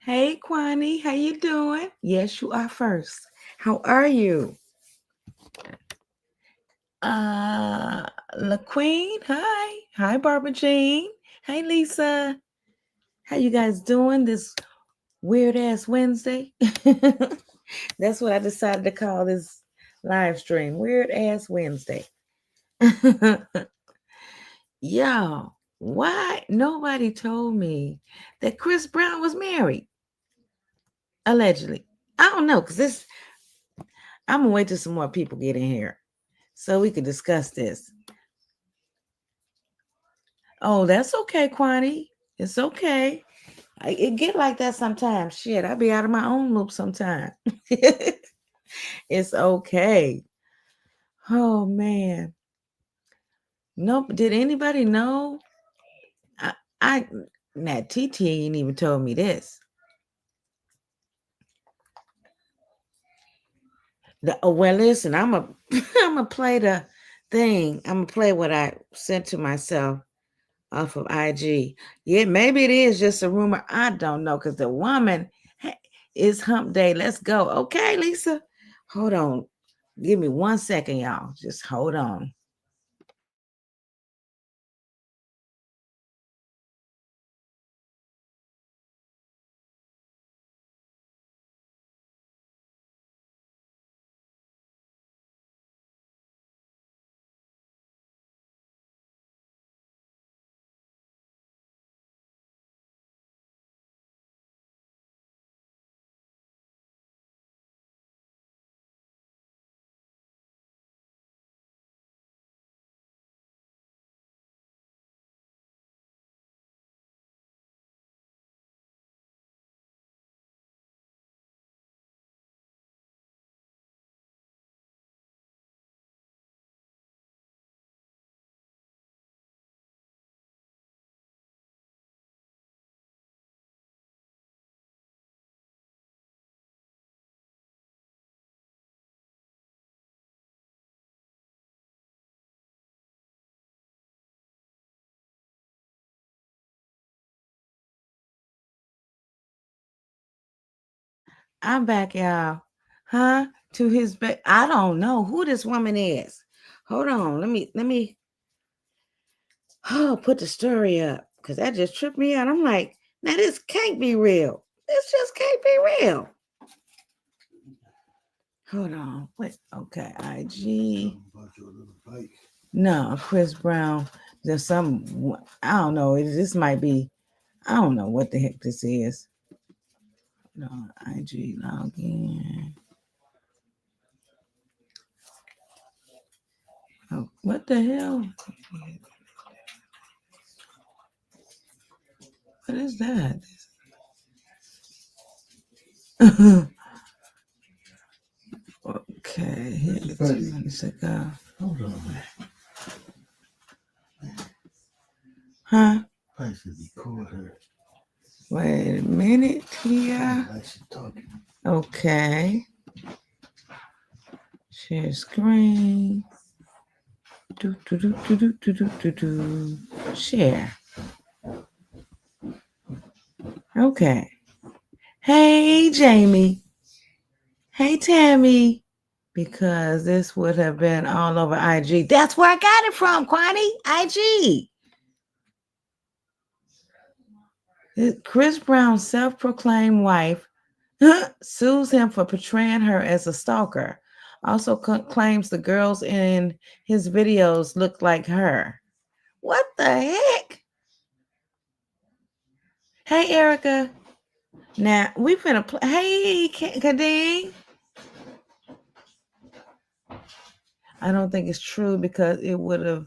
Hey, Kwani, how you doing? Yes, you are first. How are you? La Queen, hi. Hi, Barbara Jean. Hey, Lisa. How you guys doing this weird ass Wednesday? That's what I decided to call this live stream. Weird ass Wednesday. Y'all, why nobody told me that Chris Brown was married? Allegedly. I don't know, because this I'm gonna wait till some more people get in here so we can discuss this. Oh, that's okay, Kwani. It's okay. It get like that sometimes. Shit, I be out of my own loop sometimes. It's okay. Oh man. Nope. Did anybody know? I now TT ain't even told me this. Well, listen, I'm a I'm gonna play the thing. I'm gonna play what I sent to myself off of IG. Yeah, maybe it is just a rumor. I don't know because the woman is hump day. Let's go. Okay, Lisa. Hold on. Give me 1 second, y'all. Just hold on. I'm back, y'all. Huh? To his bed. I don't know who this woman is. Hold on. Let me put the story up because that just tripped me out. I'm like, now this can't be real. This just can't be real. Hold on. Wait. Okay. IG. No, Chris Brown. There's some. I don't know. This might be. I don't know what the heck this is. No, IG login. Oh, what the hell? What is that? Okay, here it is 2 minutes ago. Hold on, man. Huh? I should record her. Wait a minute here. Okay. Share screen. Do. Share. Okay. Hey, Jamie. Hey, Tammy. Because this would have been all over IG. That's where I got it from, Kwani. IG. Chris Brown's self-proclaimed wife sues him for portraying her as a stalker. Also claims the girls in his videos look like her. What the heck? Hey, Erica. Now, we finna play. Hey, Kading. I don't think it's true because it would have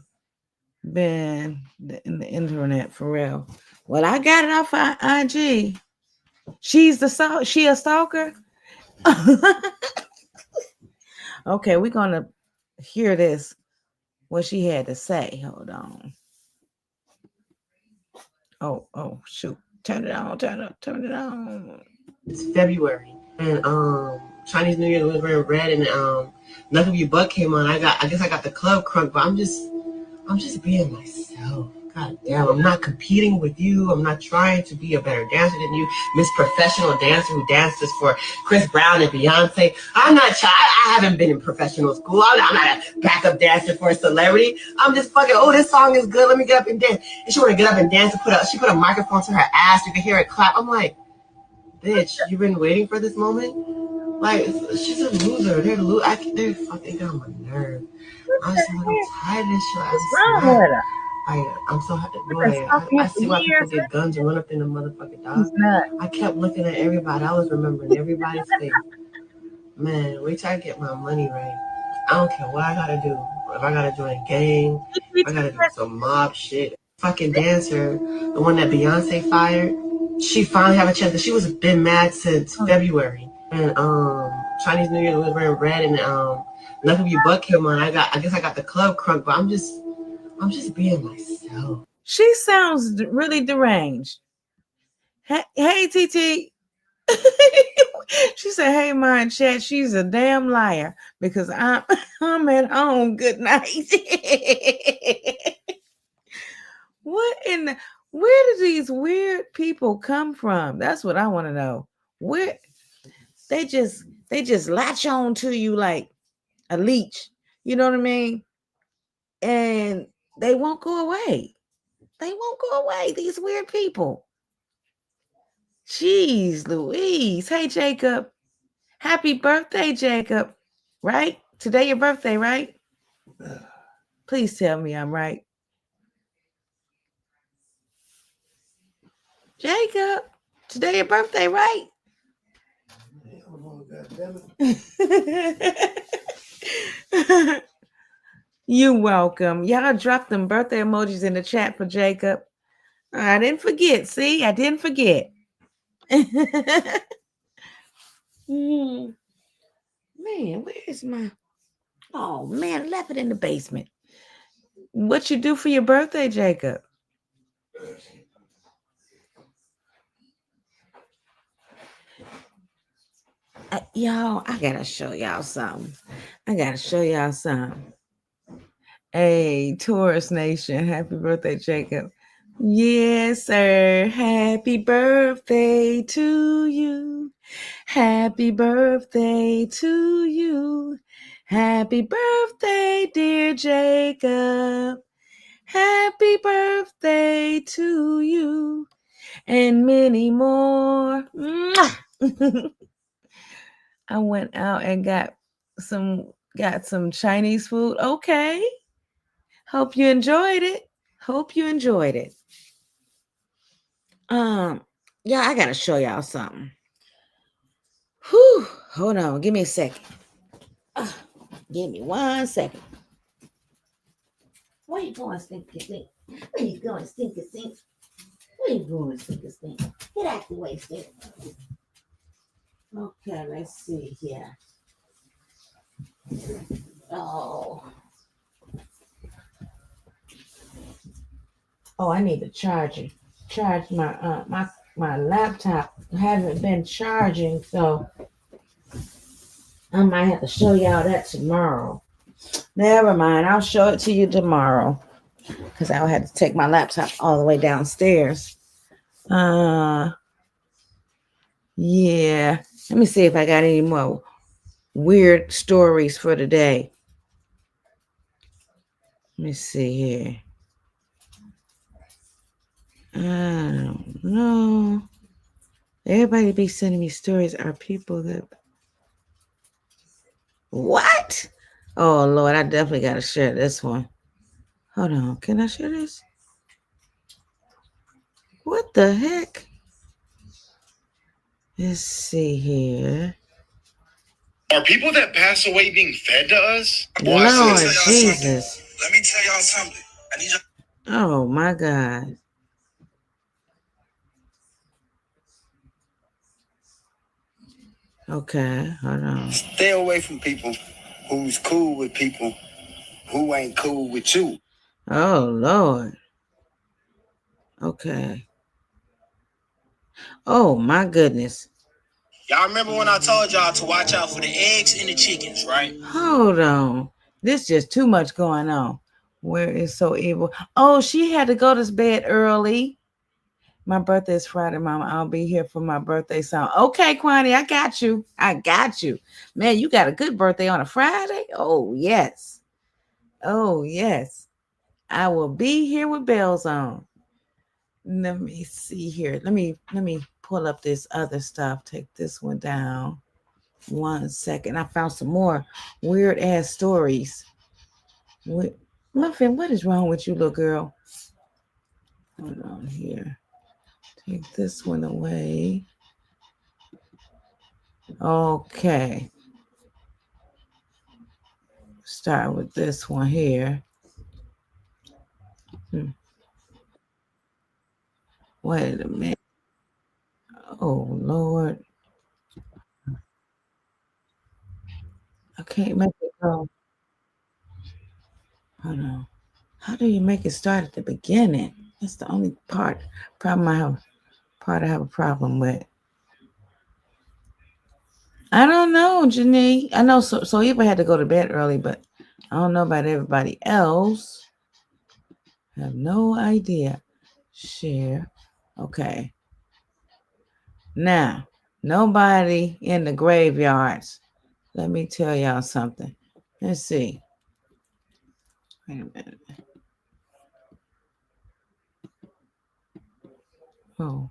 been in the internet for real. Well, I got it off IG. She a stalker? Okay, we're gonna hear this. What she had to say. Hold on. Oh, shoot. Turn it on, turn it on. It's February and Chinese New Year was wearing red and Nothing But Your Butt came on. I guess I got the club crunk, but I'm just being myself. God damn, I'm not competing with you. I'm not trying to be a better dancer than you. Miss Professional Dancer who dances for Chris Brown and Beyonce. I'm not trying. I haven't been in professional school. I'm not a backup dancer for a celebrity. I'm just fucking, oh, this song is good. Let me get up and dance. And she want to get up and dance and she put a microphone to her ass. You can hear it clap. I'm like, bitch, you've been waiting for this moment? Like, she's a loser. They're fucking got on my nerves. I'm just like, I'm tired of this shit. I What's just wrong swear. with her? I'm so happy, I've been boy. stalking you I for see why people years. get guns and run up in the motherfucking dog. He's not. I kept looking at everybody. I was remembering everybody's face. Man, wait till I get my money right. I don't care what I gotta do. If I gotta join a gang, if I gotta do some mob shit. Fucking dancer, the one that Beyonce fired, she finally have a chance. She was been mad since February. And Chinese New Year was wearing red and Lucky You Buck came on. I guess I got the club crunk, but I'm just being myself. She sounds really deranged. Hey, TT. She said, "Hey, my chat. She's a damn liar because I'm I'm at home. Good night." What in the, where do these weird people come from? That's what I want to know. Where they just latch on to you like a leech. You know what I mean? And they won't go away. They won't go away. These weird people. Jeez Louise. Hey, Jacob. Happy birthday, Jacob. Right? Today your birthday, right? Please tell me I'm right. Jacob, today your birthday, right? You're welcome. Y'all drop them birthday emojis in the chat for Jacob. I didn't forget. See, I didn't forget. Man, where is my... Oh, man, I left it in the basement. What you do for your birthday, Jacob? Y'all, I gotta show y'all something. Hey, Taurus Nation, happy birthday, Jacob. Yes, sir. Happy birthday to you. Happy birthday to you. Happy birthday, dear Jacob. Happy birthday to you. And many more. I went out and some got some Chinese food. Okay. Hope you enjoyed it. Yeah, I gotta show y'all something. Whew. Hold on, give me a second. Give me 1 second. Where you going, stinky stink? Where you going, stinky stink? Where you going, stinky stink? Get out the way, stink. Okay, let's see here. Oh, I need to charge my laptop. Haven't been charging, so I might have to show y'all that tomorrow. Never mind, I'll show it to you tomorrow because I'll have to take my laptop all the way downstairs. Yeah. Let me see if I got any more weird stories for today. Let me see here. I don't know. Everybody be sending me stories are people that... What? Oh, Lord, I definitely got to share this one. Hold on. Can I share this? What the heck? Let's see here. Are people that pass away being fed to us? Lord Jesus. Let me tell y'all something. I need y'all. Oh, my God. Okay, hold on. Stay away from people who's cool with people who ain't cool with you. Oh, Lord. Okay. Oh, my goodness. Y'all remember when I told y'all to watch out for the eggs and the chickens, right? Hold on. This just too much going on. Where is so evil? Oh, she had to go to bed early. My birthday is Friday, Mama. I'll be here for my birthday song. Okay, Quani, I got you. I got you. Man, you got a good birthday on a Friday? Oh, yes. Oh, yes. I will be here with bells on. Let me see here. Let me pull up this other stuff. Take this one down. 1 second. I found some more weird ass stories. Muffin, what is wrong with you, little girl? Hold on here. Take this one away. Okay. Start with this one here. Hmm. Wait a minute. Oh Lord. I can't make it go. Hold on. How do you make it start at the beginning? That's the only part I have a problem with. I don't know, Janine. I know so Eva had to go to bed early, but I don't know about everybody else. I have no idea. Share. Okay. Now, nobody in the graveyards. Let me tell y'all something. Let's see. Wait a minute. Oh.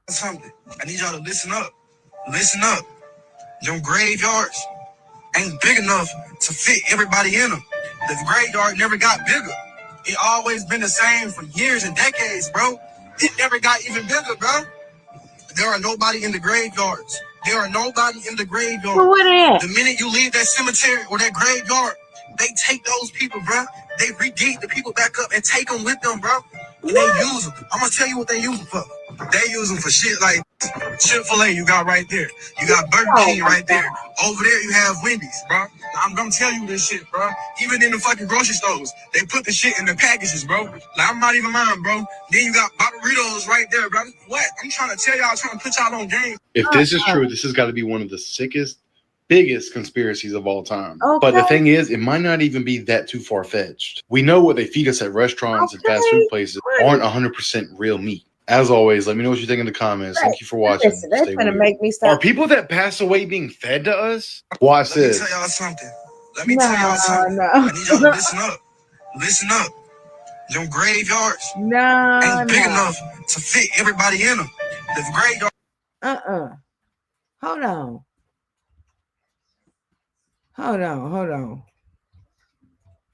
Something. I need y'all to listen up. Listen up. Them graveyards ain't big enough to fit everybody in them. The graveyard never got bigger. It always been the same for years and decades, bro. It never got even bigger, bro. There are nobody in the graveyards. There are nobody in the graveyard. Well, what at? The minute you leave that cemetery or that graveyard, they take those people, bro. They re-dig the people back up and take them with them, bro. And they use them. I'm gonna tell you what they use them for. They use them for shit like Chick-fil-A you got right there. You got Burger King right there. Over there you have Wendy's, bro. I'm gonna tell you this shit, bro. Even in the fucking grocery stores, they put the shit in the packages, bro. Like, I'm not even lying, bro. Then you got Barbados right there, bro. What? I'm trying to tell y'all, I'm trying to put y'all on game. If this is true, this has got to be one of the sickest, biggest conspiracies of all time. Okay. But the thing is, it might not even be that too far-fetched. We know what they feed us at restaurants and fast food places aren't 100% real meat. As always, let me know what you think in the comments. Thank you for watching. Listen, they're gonna make me stop. Are people that pass away being fed to us? Watch this. Let me tell y'all something. Let me tell y'all something. No. I need y'all to listen up. Listen up. Them graveyards ain't big enough to fit everybody in them. The graveyard. Hold on. Hold on.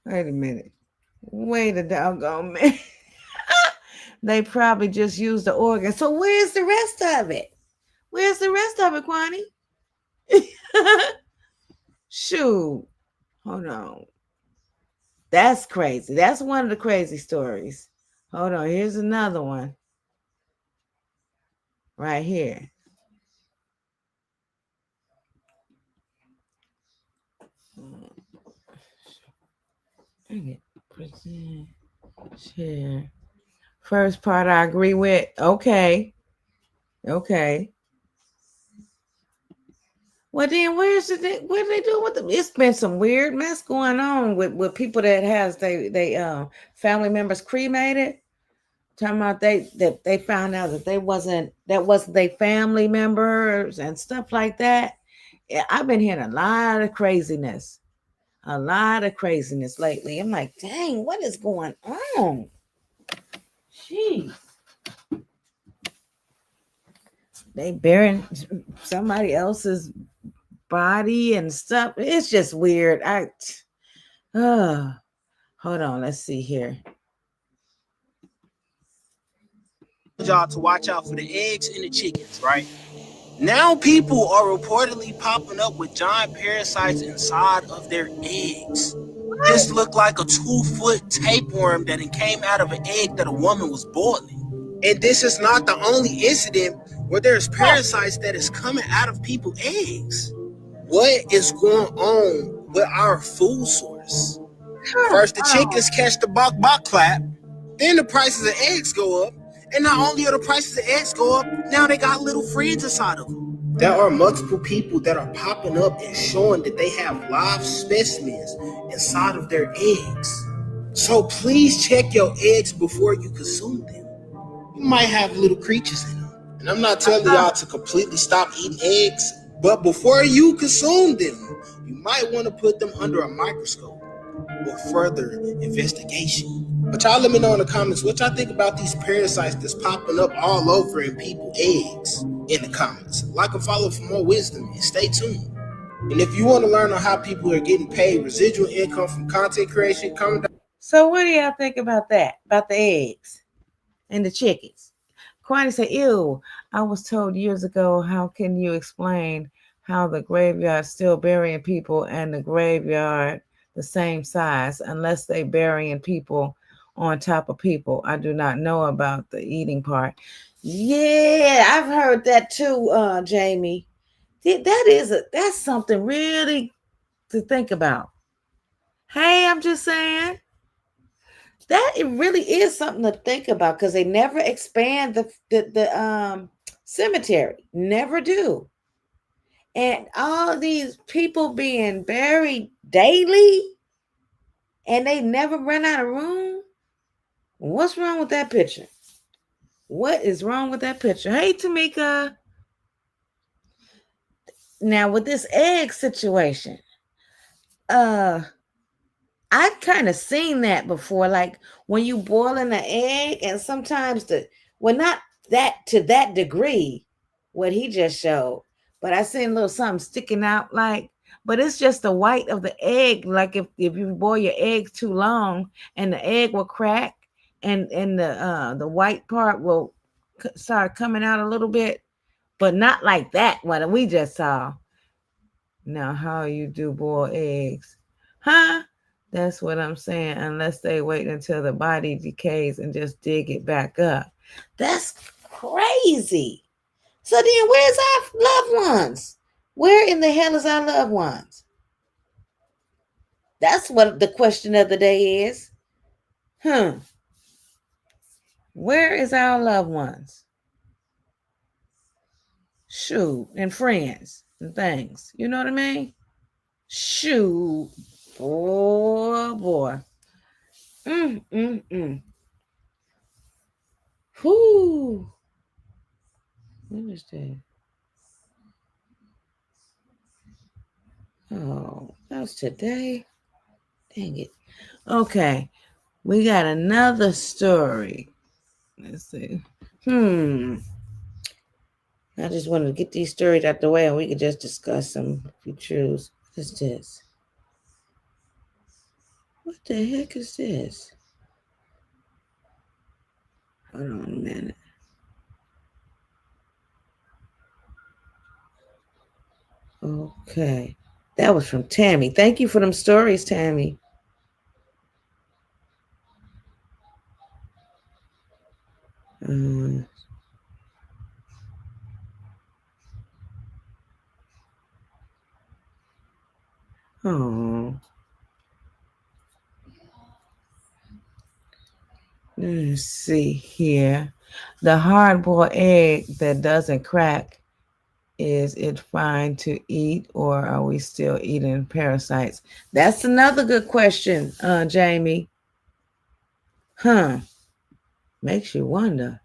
Wait a minute. Wait a doggone minute. They probably just used the organ. So where's the rest of it? Where's the rest of it, Kwani? Shoot. Hold on. That's crazy. That's one of the crazy stories. Hold on. Here's another one. Right here. Present. Share. First part I agree with. Okay. Well then where's the what do they do with them? It's been some weird mess going on with people that has they family members cremated. Talking about they found out that that wasn't their family members and stuff like that. Yeah, I've been hearing a lot of craziness lately. I'm like, dang, what is going on? Jeez. They burying somebody else's body and stuff. It's just weird. Hold on, let's see here. Y'all to watch out for the eggs and the chickens, right? Now people are reportedly popping up with giant parasites inside of their eggs. This looked like a 2-foot tapeworm that came out of an egg that a woman was boiling. And this is not the only incident where there's parasites that is coming out of people's eggs. What is going on with our food source? First, the chickens catch the bok clap. Then the prices of eggs go up. And not only are the prices of eggs go up, now they got little friends inside of them. There are multiple people that are popping up and showing that they have live specimens inside of their eggs. So please check your eggs before you consume them. You might have little creatures in them. And I'm not telling y'all to completely stop eating eggs, but before you consume them, you might want to put them under a microscope or further investigation. But y'all let me know in the comments what y'all think about these parasites that's popping up all over in people's eggs in the comments. Like and follow for more wisdom and stay tuned. And if you want to learn on how people are getting paid residual income from content creation, comment down. So what do y'all think about that? About the eggs and the chickens? Kwani said, ew, I was told years ago, how can you explain how the graveyard still burying people and the graveyard the same size unless they burying people on top of people? I do not know about the eating part. Yeah, I've heard that too, Jamie. That's something really to think about. Hey, I'm just saying that it really is something to think about because they never expand the cemetery, never do, and all these people being buried daily, and they never run out of room. What's wrong with that picture? What is wrong with that picture? Hey, Tamika. Now with this egg situation, uh I've kind of seen that before, like when you boil in an egg, and sometimes not that to that degree, what he just showed, but I seen a little something sticking out, but it's just the white of the egg. Like if you boil your egg too long, and the egg will crack, and the white part will start coming out a little bit, but not like that what we just saw. Now, how you do boil eggs? Huh? That's what I'm saying. Unless they wait until the body decays and just dig it back up. That's crazy. So then where's our loved ones? Where in the hell is our loved ones? That's what the question of the day is. Where is our loved ones? Shoot, and friends and things. You know what I mean? Shoot. Oh boy. Whoo. What is that? Oh, that was today. Dang it. Okay. We got another story. Let's see. I just wanted to get these stories out the way and we could just discuss them if you choose. What is this? What the heck is this? Hold on a minute. Okay. That was from Tammy. Thank you for them stories, Tammy. Oh. Let's see here. The hard-boiled egg that doesn't crack, is it fine to eat, or are we still eating parasites? That's another good question, Jamie. Makes you wonder.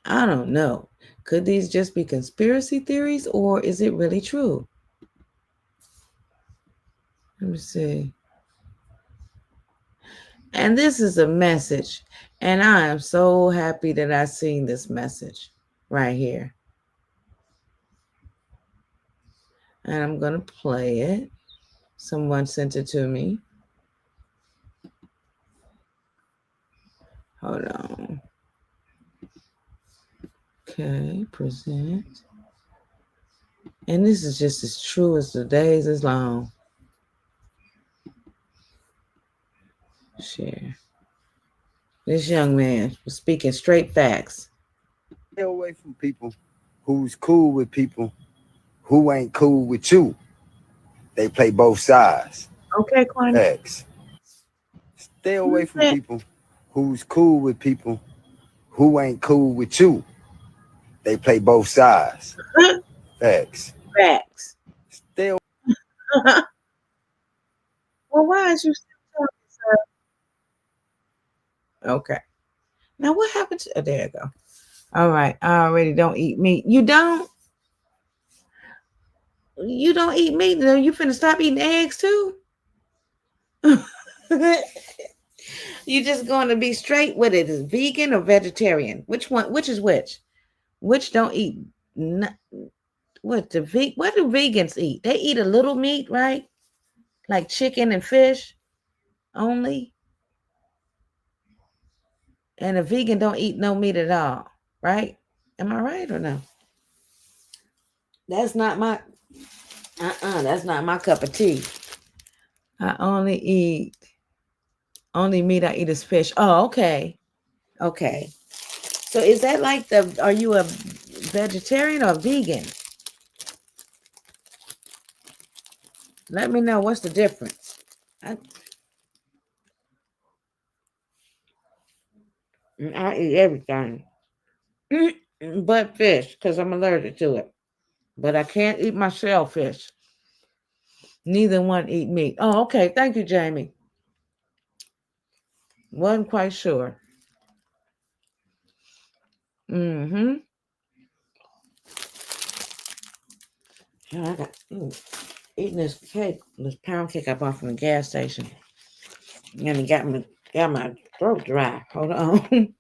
I don't know. Could these just be conspiracy theories, or is it really true? Let me see. And this is a message, and I am so happy that I seen this message right here. And I'm going to play it. Someone sent it to me. Hold on. Okay, present. And this is just as true as the days is long. Share. This young man was speaking straight facts. Stay away from people who's cool with people who ain't cool with you. They play both sides. Okay, Kwani. X. Stay away from people who's cool with people who ain't cool with you. They play both sides. X. Facts. Stay Well, Well, why is you still talking, sir? Okay. Now what happened to there you go. All right. I already don't eat meat. You don't? You don't eat meat? No, you finna stop eating eggs too? You just going to be straight with it. Is vegan or vegetarian? Which one? Which is which? Which don't eat? What do vegans eat? They eat a little meat, right? Like chicken and fish only. And a vegan don't eat no meat at all, right? Am I right or no? That's not my that's not my cup of tea. I only meat I eat is fish. Oh, okay. Okay. So is that like are you a vegetarian or vegan? Let me know what's the difference. I eat everything. But fish, because I'm allergic to it. But I can't eat my shellfish. Neither one eat meat. Oh, okay. Thank you, Jamie. Wasn't quite sure. Mm-hmm. Yeah, I got eating this pound cake I bought from the gas station. And it got my throat dry. Hold on.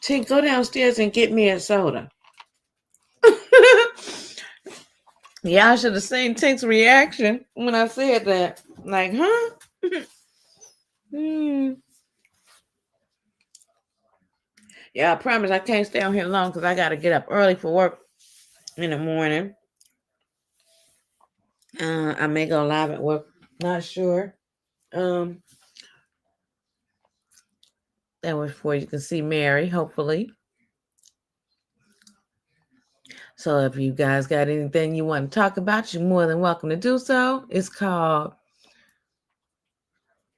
Tink, go downstairs and get me a soda. Yeah, I should have seen Tink's reaction when I said that. Like, huh? Yeah, I promise I can't stay on here long because I got to get up early for work in the morning. I may go live at work. Not sure. That was before you can see Mary, hopefully. So if you guys got anything you want to talk about, you're more than welcome to do so. It's called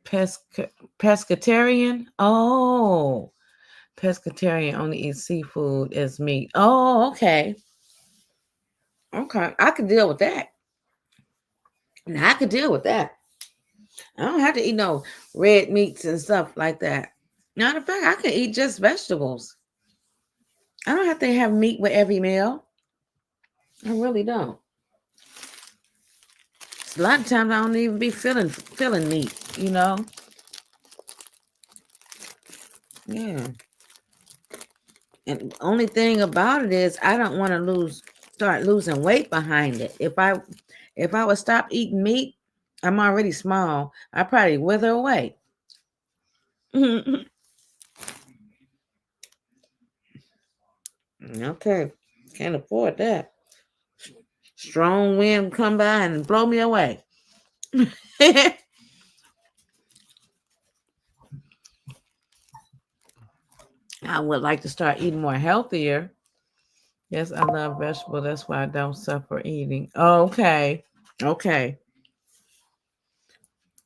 pescatarian. Oh, pescatarian only eats seafood as meat. Oh, okay. Okay, I could deal with that. Now I could deal with that. I don't have to eat no red meats and stuff like that. Matter of fact, I can eat just vegetables. I don't have to have meat with every meal. I really don't. A lot of times I don't even be feeling meat, you know. Yeah. And the only thing about it is I don't want to start losing weight behind it. If I would stop eating meat, I'm already small. I probably wither away. Okay. Can't afford that. Strong wind come by and blow me away. I would like to start eating more healthier. Yes, I love vegetables. That's why I don't suffer eating. Okay. Okay.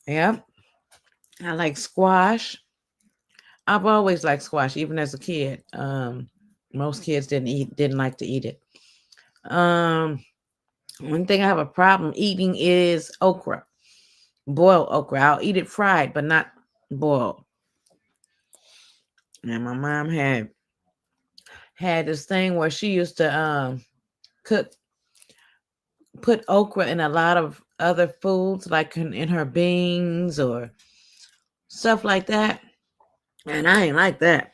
Yep. I like squash. I've always liked squash, even as a kid. Most kids didn't like to eat it. One thing I have a problem eating is okra. Boiled okra. I'll eat it fried, but not boiled. And my mom had this thing where she used to put okra in a lot of other foods, like in her beans or stuff like that. And I ain't like that.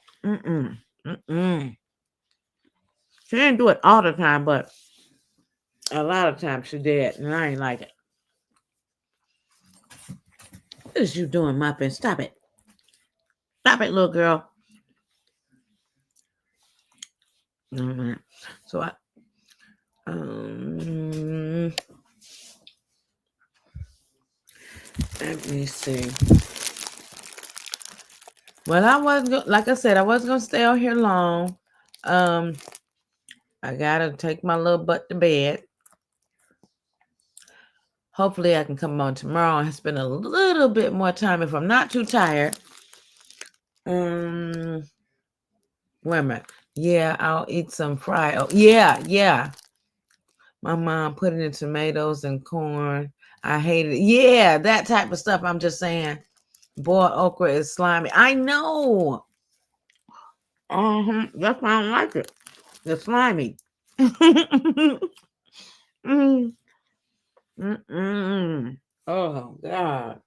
She didn't do it all the time, but a lot of times she did, and I ain't like it. What is you doing, Muffin? Stop it. Stop it, little girl. So I let me see. Well, I wasn't like I said, I wasn't gonna stay out here long. I gotta take my little butt to bed. Hopefully I can come on tomorrow and spend a little bit more time if I'm not too tired. Wait a minute. Yeah, I'll eat some fried. Oh, yeah, yeah. My mom put it in tomatoes and corn. I hate it. Yeah, that type of stuff. I'm just saying. Boiled okra is slimy. I know. That's why I don't like it. It's slimy. Mm. Mm-mm. Oh God.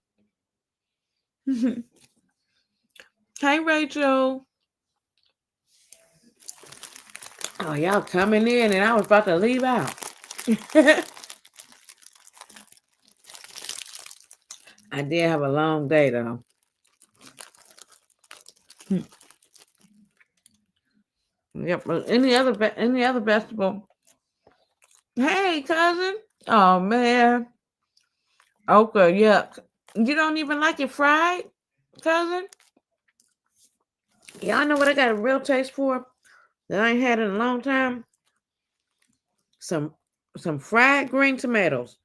Hey Rachel. Oh, y'all coming in and I was about to leave out. I did have a long day though. Yep. Any other vegetable? Hey cousin. Oh man. Okra, yuck. You don't even like it fried, cousin? Y'all know what I got a real taste for that I ain't had in a long time? Some fried green tomatoes.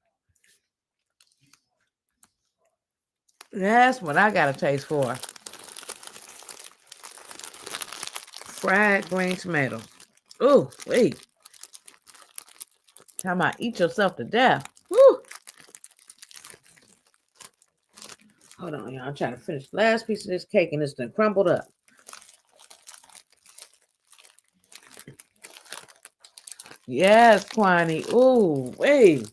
That's what I got a taste for. Fried green tomatoes. Ooh, wait. How about eat yourself to death? Woo. Hold on, y'all. I'm trying to finish the last piece of this cake and it's done crumbled up. Yes, Quani. Ooh, wait.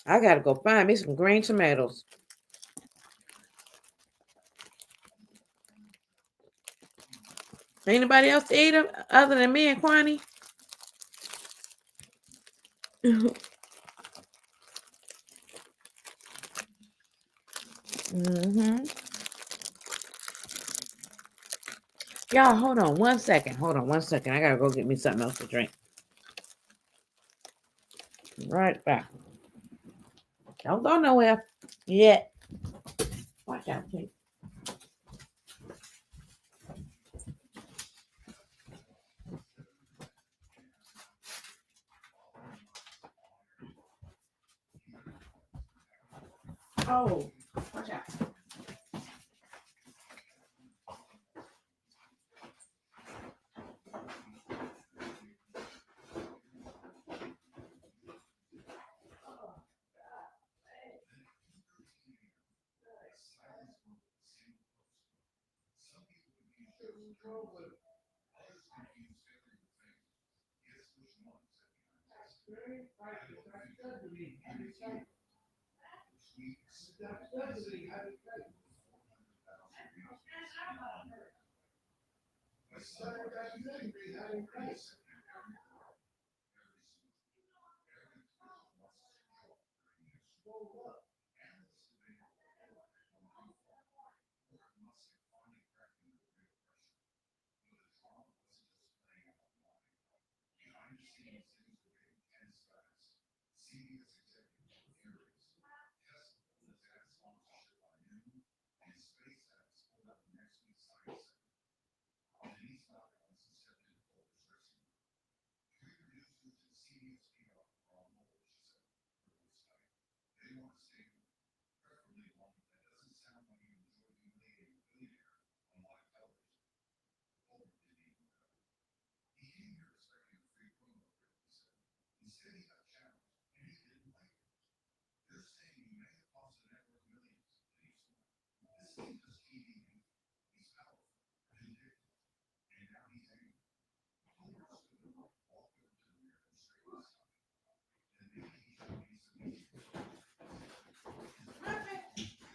I gotta go find me some green tomatoes. Anybody else eat them other than me and Quani? Mm-hmm. Y'all, hold on one second. Hold on one second. I gotta go get me something else to drink. Right back. Don't go nowhere yet. Watch out, please. Oh, watch out.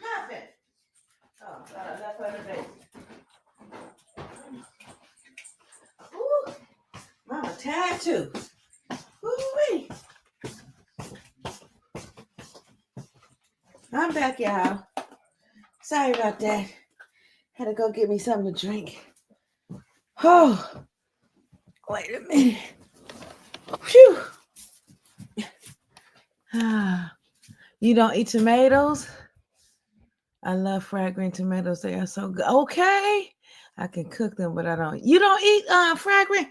Muffin. Oh, God, I left her in the basement. Ooh, Mama tired too. Ooh-wee. I'm back, y'all. Sorry about that. Had to go get me something to drink. Oh, wait a minute. Phew. You don't eat tomatoes? I love fried green tomatoes. They are so good. Okay. I can cook them, but I don't. You don't eat fried green?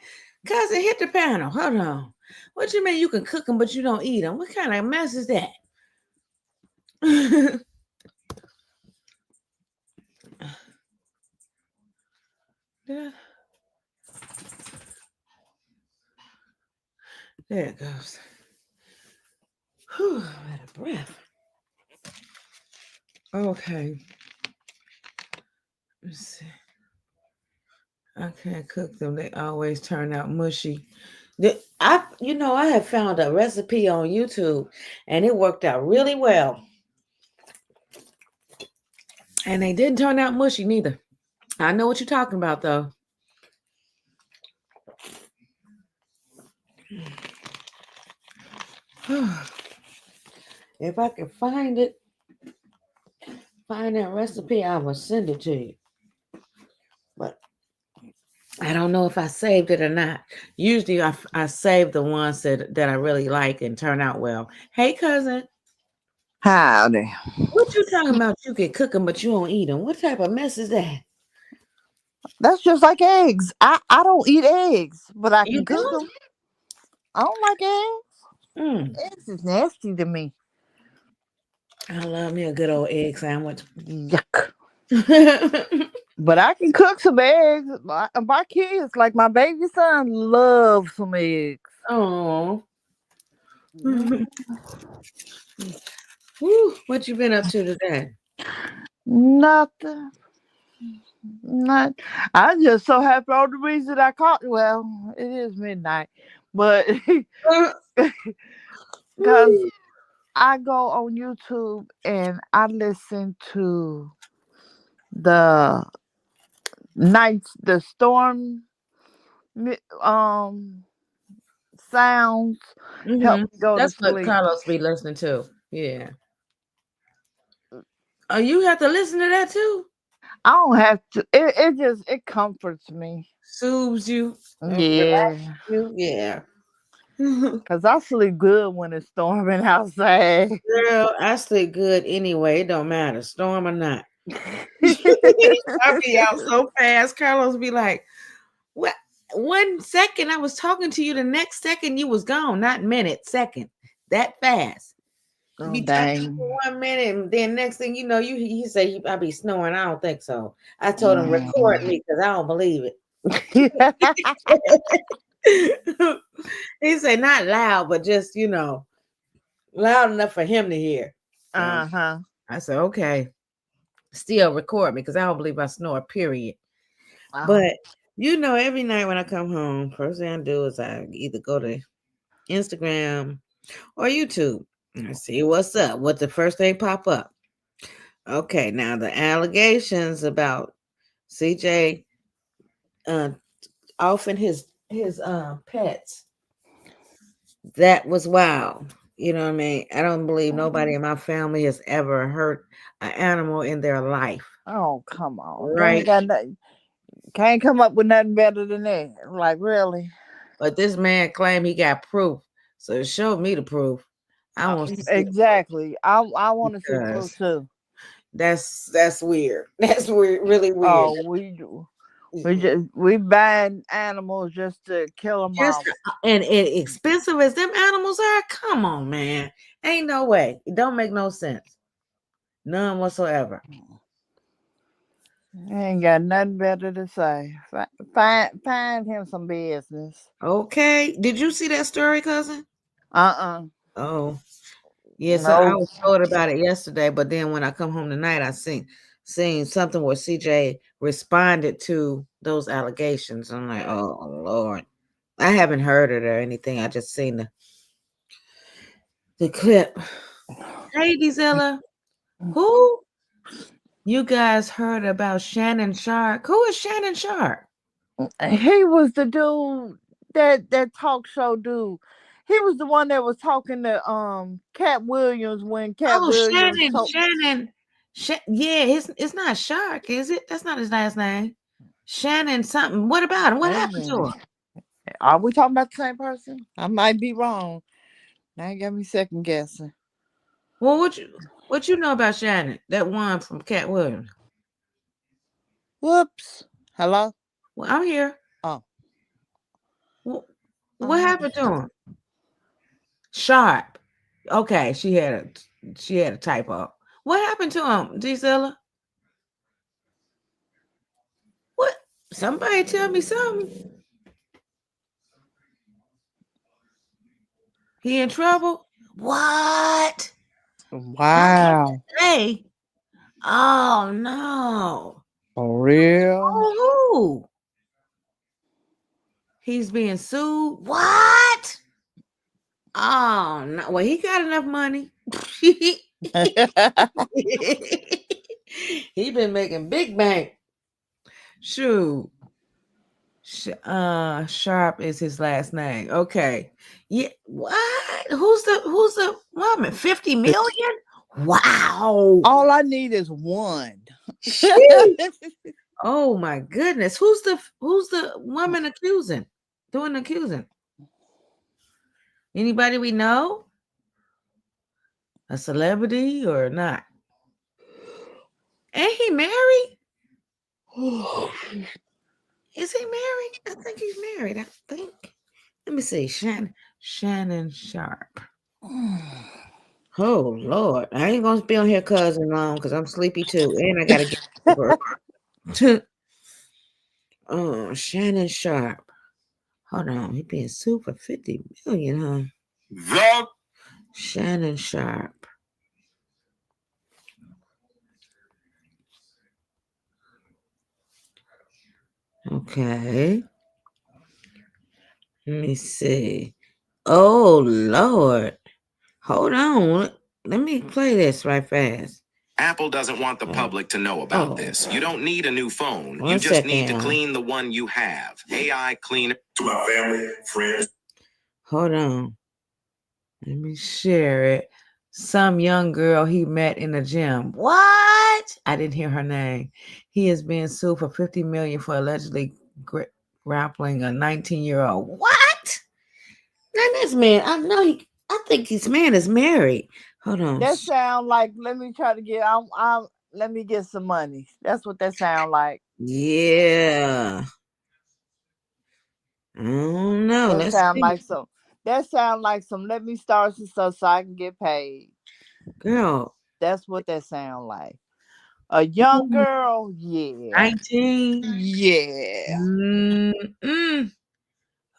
Cousin, hit the panel. Hold on. What you mean you can cook them, but you don't eat them? What kind of mess is that? There it goes. Whew, I'm out of breath. Okay. Let's see. I can't cook them. They always turn out mushy. I have found a recipe on YouTube, and it worked out really well. And they didn't turn out mushy neither. I know what you're talking about, though. If I can find that recipe, I will send it to you. But I don't know if I saved it or not. Usually I save the ones that I really like and turn out well. Hey, cousin, Howdy. what you talking about? You can cook them, but you don't eat them. What type of mess is that? That's just like eggs. I don't eat eggs, but I You can cook don't? them. I don't like eggs. Mm, Eggs is nasty to me. I love me a good old egg sandwich. Yuck. But I can cook some eggs. My kids, like my baby son, love some eggs. Oh, Mhm. what you been up to today? Nothing. Not. I just so happy on the reason I caught. Well, it is midnight, but Uh, because I go on YouTube and I listen to the the storm um sounds help mm-hmm. me go to That's what sleep. Carlos be listening to. Yeah. Oh, you have to listen to that too. I don't have to. It comforts me. Soothes you and relax Yeah, you. Yeah. Girl, cause I sleep good when it's storming outside. I sleep good anyway. It don't matter, storm or not. I be out so fast. Carlos be like, "What? 1 second I was talking to you. The next second you was gone. Not minute, second. That fast. You Oh be talking dang! for 1 minute, and then next thing you know, he say I be snoring. I don't think so. I told him record Mm. me because I don't believe it. He said not loud, but just loud enough for him to hear. So Uh-huh. I said, okay, still record me because I don't believe I snore, period. Oh. But every night when I come home, first thing I do is I either go to Instagram or YouTube and see what's up, what the first thing pop up. Okay, now the allegations about CJ uh offing his pets, that was wild. You know what I mean? I don't believe nobody in my family has ever hurt an animal in their life. Oh, come on! They ain't Right. got nothing. Can't come up with nothing better than that. Like really? But this man claimed he got proof. So show me the proof. I want to see the proof Exactly. I want to see proof because too. that's weird. That's weird, really weird. Oh, we do. We ban animals just to kill them Just off. and expensive as them animals are, come on, man. Ain't no way. It don't make no sense. None whatsoever. Ain't got nothing better to say. Find him some business. Okay. Did you see that story, cousin? Uh-uh. Oh, yeah. So I No. was told about it yesterday, but then when I come home tonight, I seen something where CJ responded to those allegations. I'm like, oh Lord. I haven't heard it or anything. I just seen the clip. Hey, Dizella. Who? You guys heard about Shannon Sharpe? Who is Shannon Sharpe? He was the dude that talk show dude. He was the one that was talking to Cat Williams when Cat Oh, Williams Shannon. told. Shannon. Yeah, it's not Shark, is it? That's not his last name. Shannon something. What about him? What Wait a happened to minute. him? Are we talking about the same person? I might be wrong. Now you got me second guessing. Well, what you know about Shannon? That one from Cat Williams. Whoops. Hello? Well, I'm here. Oh. Wh- What Oh. happened to him? Sharp. Okay, she had a typo. What happened to him, Gisela? What? Somebody tell me something. He in trouble? What? Wow. Hey. Oh no. For real? Oh, he's being sued. What? Oh no. Well, he got enough money. He been making big bank. Shoot. Sharp is his last name. Okay. Yeah. What? Who's the woman? 50 million? Wow. All I need is one. Shit. Oh my goodness. Who's the woman accusing? Doing accusing? Anybody we know? A celebrity or not? Ain't he married? Is he married? I think he's married. I think. Let me see. Shannon Sharpe. Oh Lord. I ain't gonna be on here cousin long because I'm sleepy too. And I gotta get to work. Oh, Shannon Sharpe. Hold on. He being sued for 50 million, huh? Shannon Sharpe. Okay. Let me see. Oh Lord. Hold on. Let me play this right fast. Apple doesn't want the public to know about this. You don't need a new phone. You just need to clean the one you have. AI cleaner. To my family, friends. Hold on. Let me share it. Some young girl he met in the gym. What? I didn't hear her name. He is being sued for 50 million for allegedly grappling a 19-year-old. What? Now this man, I think this man is married. Hold on. That sound like, let me try to get let me get some money. That's what that sound like. Yeah. I don't know. That sound like some let me start some stuff so I can get paid. Girl. That's what that sound like. A young girl, yeah. 19. Yeah.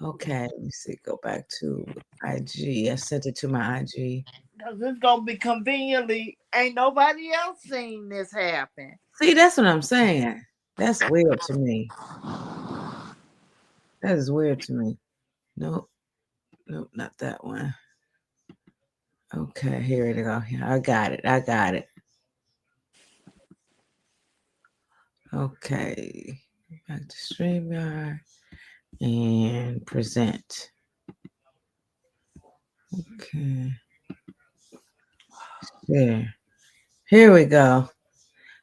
Okay, let me see. Go back to IG. I sent it to my IG. Because it's going to be conveniently, ain't nobody else seen this happen. See, that's what I'm saying. That's weird to me. That is weird to me. Nope, not that one. Okay, here we go. I got it. Okay, back to StreamYard and present. Okay. There. Here we go.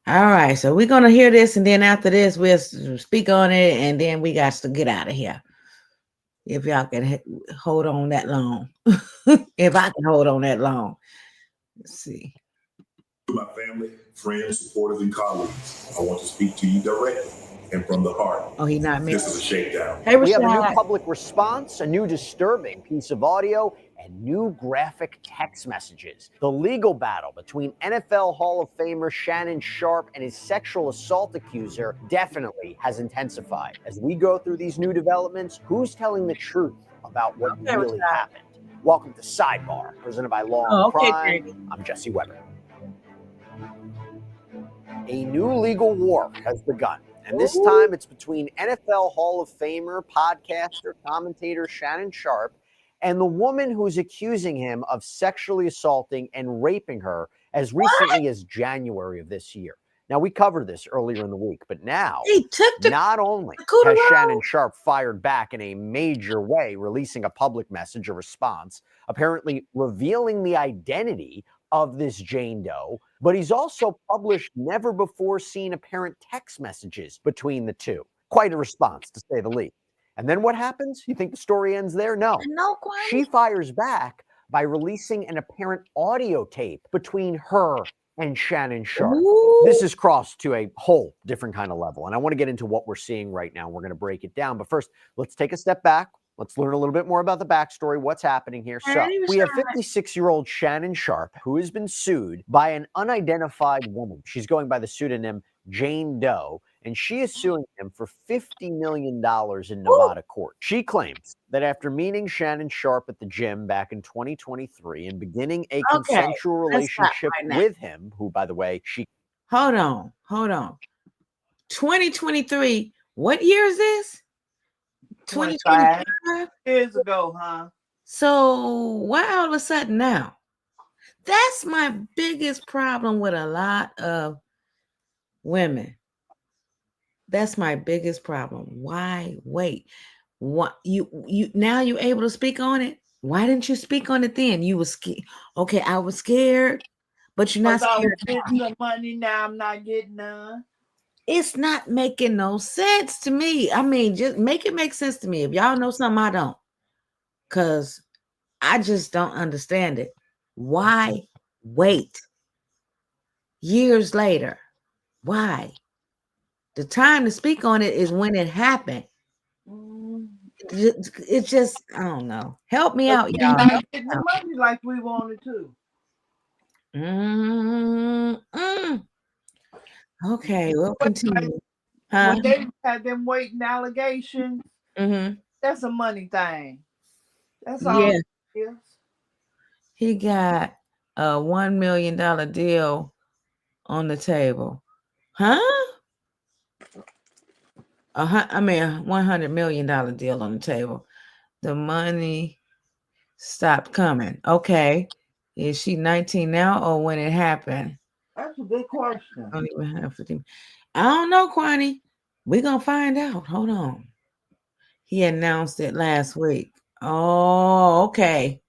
All right, so we're gonna hear this, and then after this, we'll speak on it, and then we got to get out of here. If y'all can hold on that long, if I can hold on that long, let's see. To my family, friends, supporters, and colleagues, I want to speak to you directly and from the heart. Oh, he's not me. This is a shakedown. Hey, we have a new public response, a new disturbing piece of audio, and new graphic text messages. The legal battle between NFL Hall of Famer Shannon Sharpe and his sexual assault accuser definitely has intensified. As we go through these new developments, who's telling the truth about what really happened? Welcome to Sidebar, presented by Law and Crime. I'm Jesse Weber. A new legal war has begun. And this time it's between NFL Hall of Famer, podcaster, commentator Shannon Sharpe and the woman who's accusing him of sexually assaulting and raping her as recently as January of this year. Now, we covered this earlier in the week, but now, not only has Shannon Sharpe fired back in a major way, releasing a public message, a response, apparently revealing the identity of this Jane Doe, but he's also published never-before-seen apparent text messages between the two. Quite a response, to say the least. And then what happens? You think the story ends there? No. She fires back by releasing an apparent audio tape between her and Shannon Sharpe. This is crossed to a whole different kind of level, and I want to get into what we're seeing right now. We're going to break it down, but first, let's take a step back. Let's learn a little bit more about the backstory, what's happening here. So we have 56-year-old Shannon Sharpe, who has been sued by an unidentified woman. She's going by the pseudonym Jane Doe, and she is suing him for $50 million in Nevada court. She claims that after meeting Shannon Sharpe at the gym back in 2023 and beginning a consensual relationship with him, who, by the way, she... Hold on. 2023, what year is this? 25 years ago, huh? So why all of a sudden now? That's my biggest problem with a lot of women. That's my biggest problem. Why wait? What you now you're able to speak on it? Why didn't you speak on it then? You were scared. Okay, I was scared, but you're not scared. I was getting the money, now I'm not getting none. It's not making no sense to me. I mean, just make it make sense to me. If y'all know something I don't, because I just don't understand it. Why wait years later? Why? The time to speak on it is when it happened. It's just, I don't know. Help me out, y'all. Not getting the money like we wanted to. Okay, we'll continue. When they had them waiting allegations, that's a money thing. That's all it is. He got a $1 million deal on the table. Huh? I mean, a $100 million deal on the table. The money stopped coming. Okay. Is she 19 now or when it happened? That's a good question. I don't even have 15. I don't know, Kwani. We're going to find out. Hold on. He announced it last week. Oh, okay.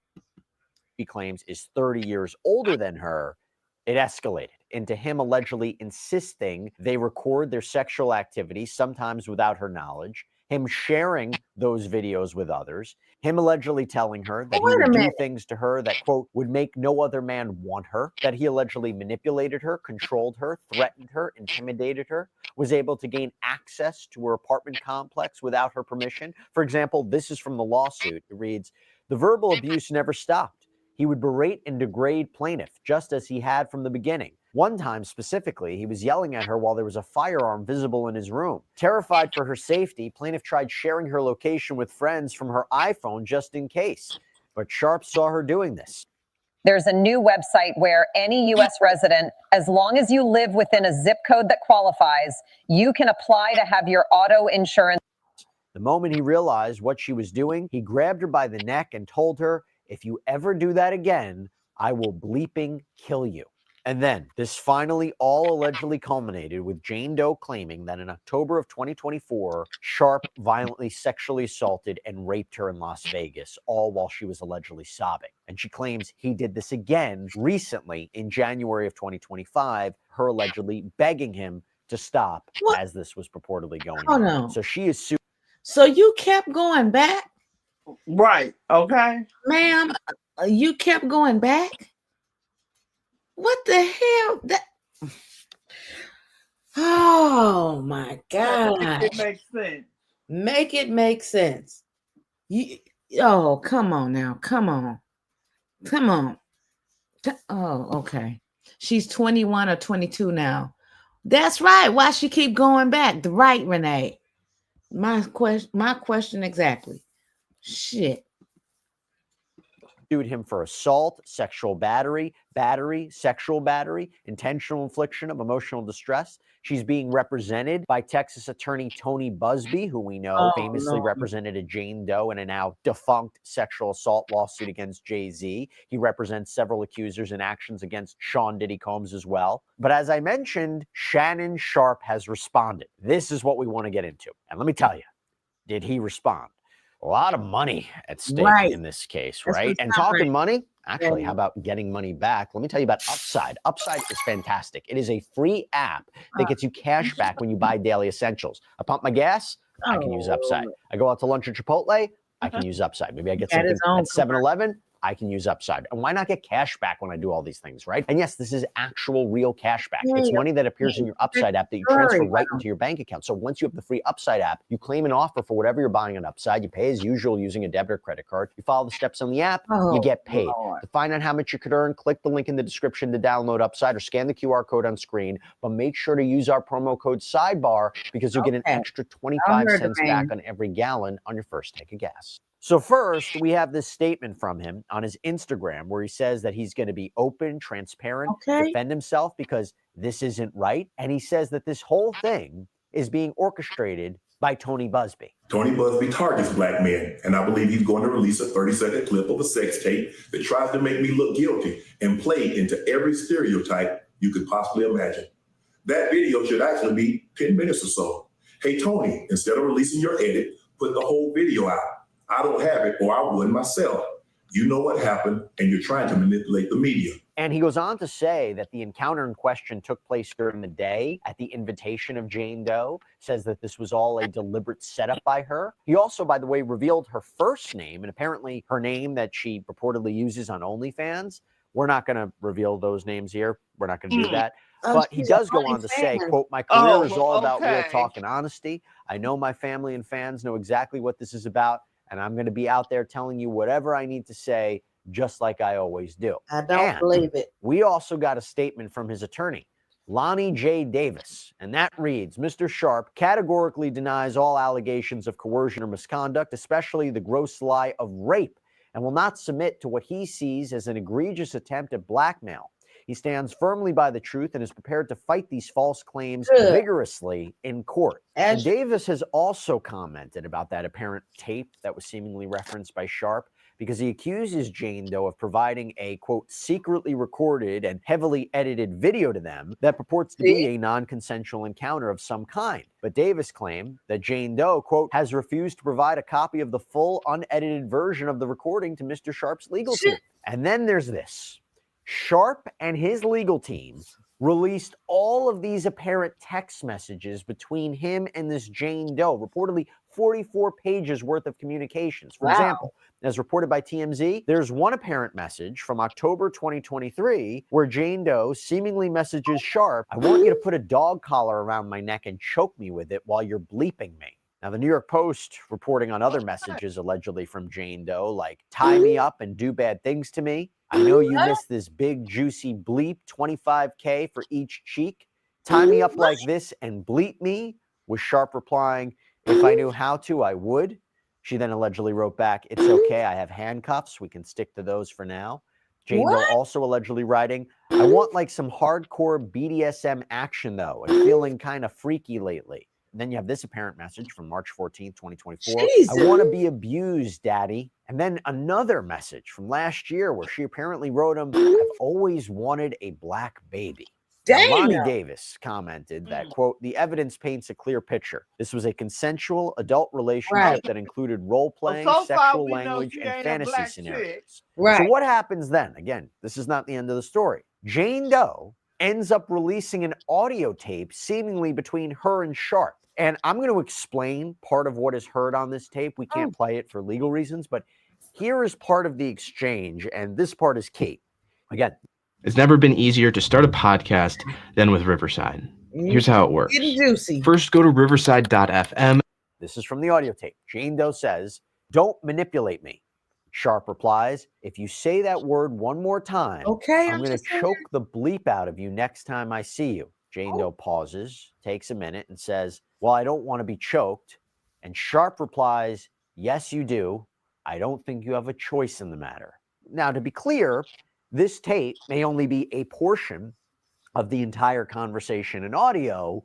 He claims is 30 years older than her. It escalated into him allegedly insisting they record their sexual activity, sometimes without her knowledge, him sharing those videos with others, him allegedly telling her that he would do things to her that, quote, would make no other man want her, that he allegedly manipulated her, controlled her, threatened her, intimidated her, was able to gain access to her apartment complex without her permission. For example, this is from the lawsuit. It reads, the verbal abuse never stopped. He would berate and degrade plaintiff, just as he had from the beginning. One time specifically, he was yelling at her while there was a firearm visible in his room. Terrified for her safety, plaintiff tried sharing her location with friends from her iPhone just in case. But Sharpe saw her doing this. There's a new website where any U.S. resident, as long as you live within a zip code that qualifies, you can apply to have your auto insurance. The moment he realized what she was doing, he grabbed her by the neck and told her, if you ever do that again, I will bleeping kill you. And then this finally all allegedly culminated with Jane Doe claiming that in October of 2024, Sharpe violently sexually assaulted and raped her in Las Vegas, all while she was allegedly sobbing. And she claims he did this again recently in January of 2025, her allegedly begging him to stop as this was purportedly going on. So she is sued. So you kept going back? Right. Okay. Ma'am, you kept going back? What the hell? That... Oh my God. Make it make sense. Make it make sense. Oh, come on now. Come on. Oh, okay. She's 21 or 22 now. That's right. Why she keep going back? Right, Renee. My question exactly. Shit. Sued him for assault, sexual battery, sexual battery, intentional infliction of emotional distress. She's being represented by Texas attorney Tony Busby, who we know famously represented a Jane Doe in a now defunct sexual assault lawsuit against Jay-Z. He represents several accusers and actions against Sean Diddy Combs as well. But as I mentioned, Shannon Sharpe has responded. This is what we want to get into. And let me tell you, did he respond? A lot of money at stake in this case, right? And talking money, actually, how about getting money back? Let me tell you about Upside. Upside is fantastic. It is a free app that gets you cash back when you buy daily essentials. I pump my gas, I can use Upside. I go out to lunch at Chipotle, I can use Upside. Maybe I get something at 7-Eleven, I can use Upside. And why not get cash back when I do all these things, right? And yes, this is actual real cash back. It's money that appears in your Upside app that you transfer right into your bank account. So once you have the free Upside app, you claim an offer for whatever you're buying on Upside. You pay as usual using a debit or credit card. You follow the steps on the app, you get paid. To find out how much you could earn, click the link in the description to download Upside or scan the QR code on screen. But make sure to use our promo code SIDEBAR because you'll get an extra 25 cents back on every gallon on your first tank of gas. So first, we have this statement from him on his Instagram where he says that he's going to be open, transparent, defend himself because this isn't right. And he says that this whole thing is being orchestrated by Tony Busby. Tony Busby targets black men, and I believe he's going to release a 30-second clip of a sex tape that tries to make me look guilty and play into every stereotype you could possibly imagine. That video should actually be 10 minutes or so. Hey, Tony, instead of releasing your edit, put the whole video out. I don't have it, or I wouldn't myself. You know what happened, and you're trying to manipulate the media. And he goes on to say that the encounter in question took place during the day at the invitation of Jane Doe, says that this was all a deliberate setup by her. He also, by the way, revealed her first name and apparently her name that she purportedly uses on OnlyFans. We're not going to reveal those names here. We're not going to do that. But he does go on to say, quote, my career is all about real talk and honesty. I know my family and fans know exactly what this is about, and I'm going to be out there telling you whatever I need to say, just like I always do. I don't believe it. We also got a statement from his attorney, Lonnie J. Davis, and that reads, Mr. Sharpe categorically denies all allegations of coercion or misconduct, especially the gross lie of rape, and will not submit to what he sees as an egregious attempt at blackmail. He stands firmly by the truth and is prepared to fight these false claims vigorously in court. And Davis has also commented about that apparent tape that was seemingly referenced by Sharpe, because he accuses Jane Doe of providing a, quote, secretly recorded and heavily edited video to them that purports to be a non-consensual encounter of some kind. But Davis claimed that Jane Doe, quote, has refused to provide a copy of the full unedited version of the recording to Mr. Sharpe's legal team. And then there's this. Sharpe and his legal team released all of these apparent text messages between him and this Jane Doe, reportedly 44 pages worth of communications. For example, as reported by TMZ, there's one apparent message from October 2023 where Jane Doe seemingly messages Sharpe, I want you to put a dog collar around my neck and choke me with it while you're bleeping me. Now, the New York Post reporting on other messages allegedly from Jane Doe, like tie me up and do bad things to me. I know you missed this big juicy bleep, $25K for each cheek. Tie me up like this and bleep me, with Sharpe replying, if I knew how to, I would. She then allegedly wrote back, it's okay, I have handcuffs. We can stick to those for now. Jane Doe also allegedly writing, I want like some hardcore BDSM action though. I'm feeling kind of freaky lately. And then you have this apparent message from March 14th, 2024. I want to be abused, daddy. And then another message from last year where she apparently wrote him, I've always wanted a black baby. Lonnie Davis commented that, quote, the evidence paints a clear picture. This was a consensual adult relationship that included role-playing, sexual language, and fantasy scenarios. So what happens then? Again, this is not the end of the story. Jane Doe ends up releasing an audio tape seemingly between her and Sharpe. And I'm going to explain part of what is heard on this tape. We can't play it for legal reasons, but here is part of the exchange, and this part is key. Again, it's never been easier to start a podcast than with Riverside. Here's how it works. Getting juicy. First, go to riverside.fm. This is from the audio tape. Jane Doe says, don't manipulate me. Sharpe replies, if you say that word one more time, I'm going to choke the bleep out of you next time I see you. Jane Doe pauses, takes a minute, and says, well, I don't want to be choked. And Sharpe replies, yes, you do. I don't think you have a choice in the matter. Now, to be clear, this tape may only be a portion of the entire conversation in audio,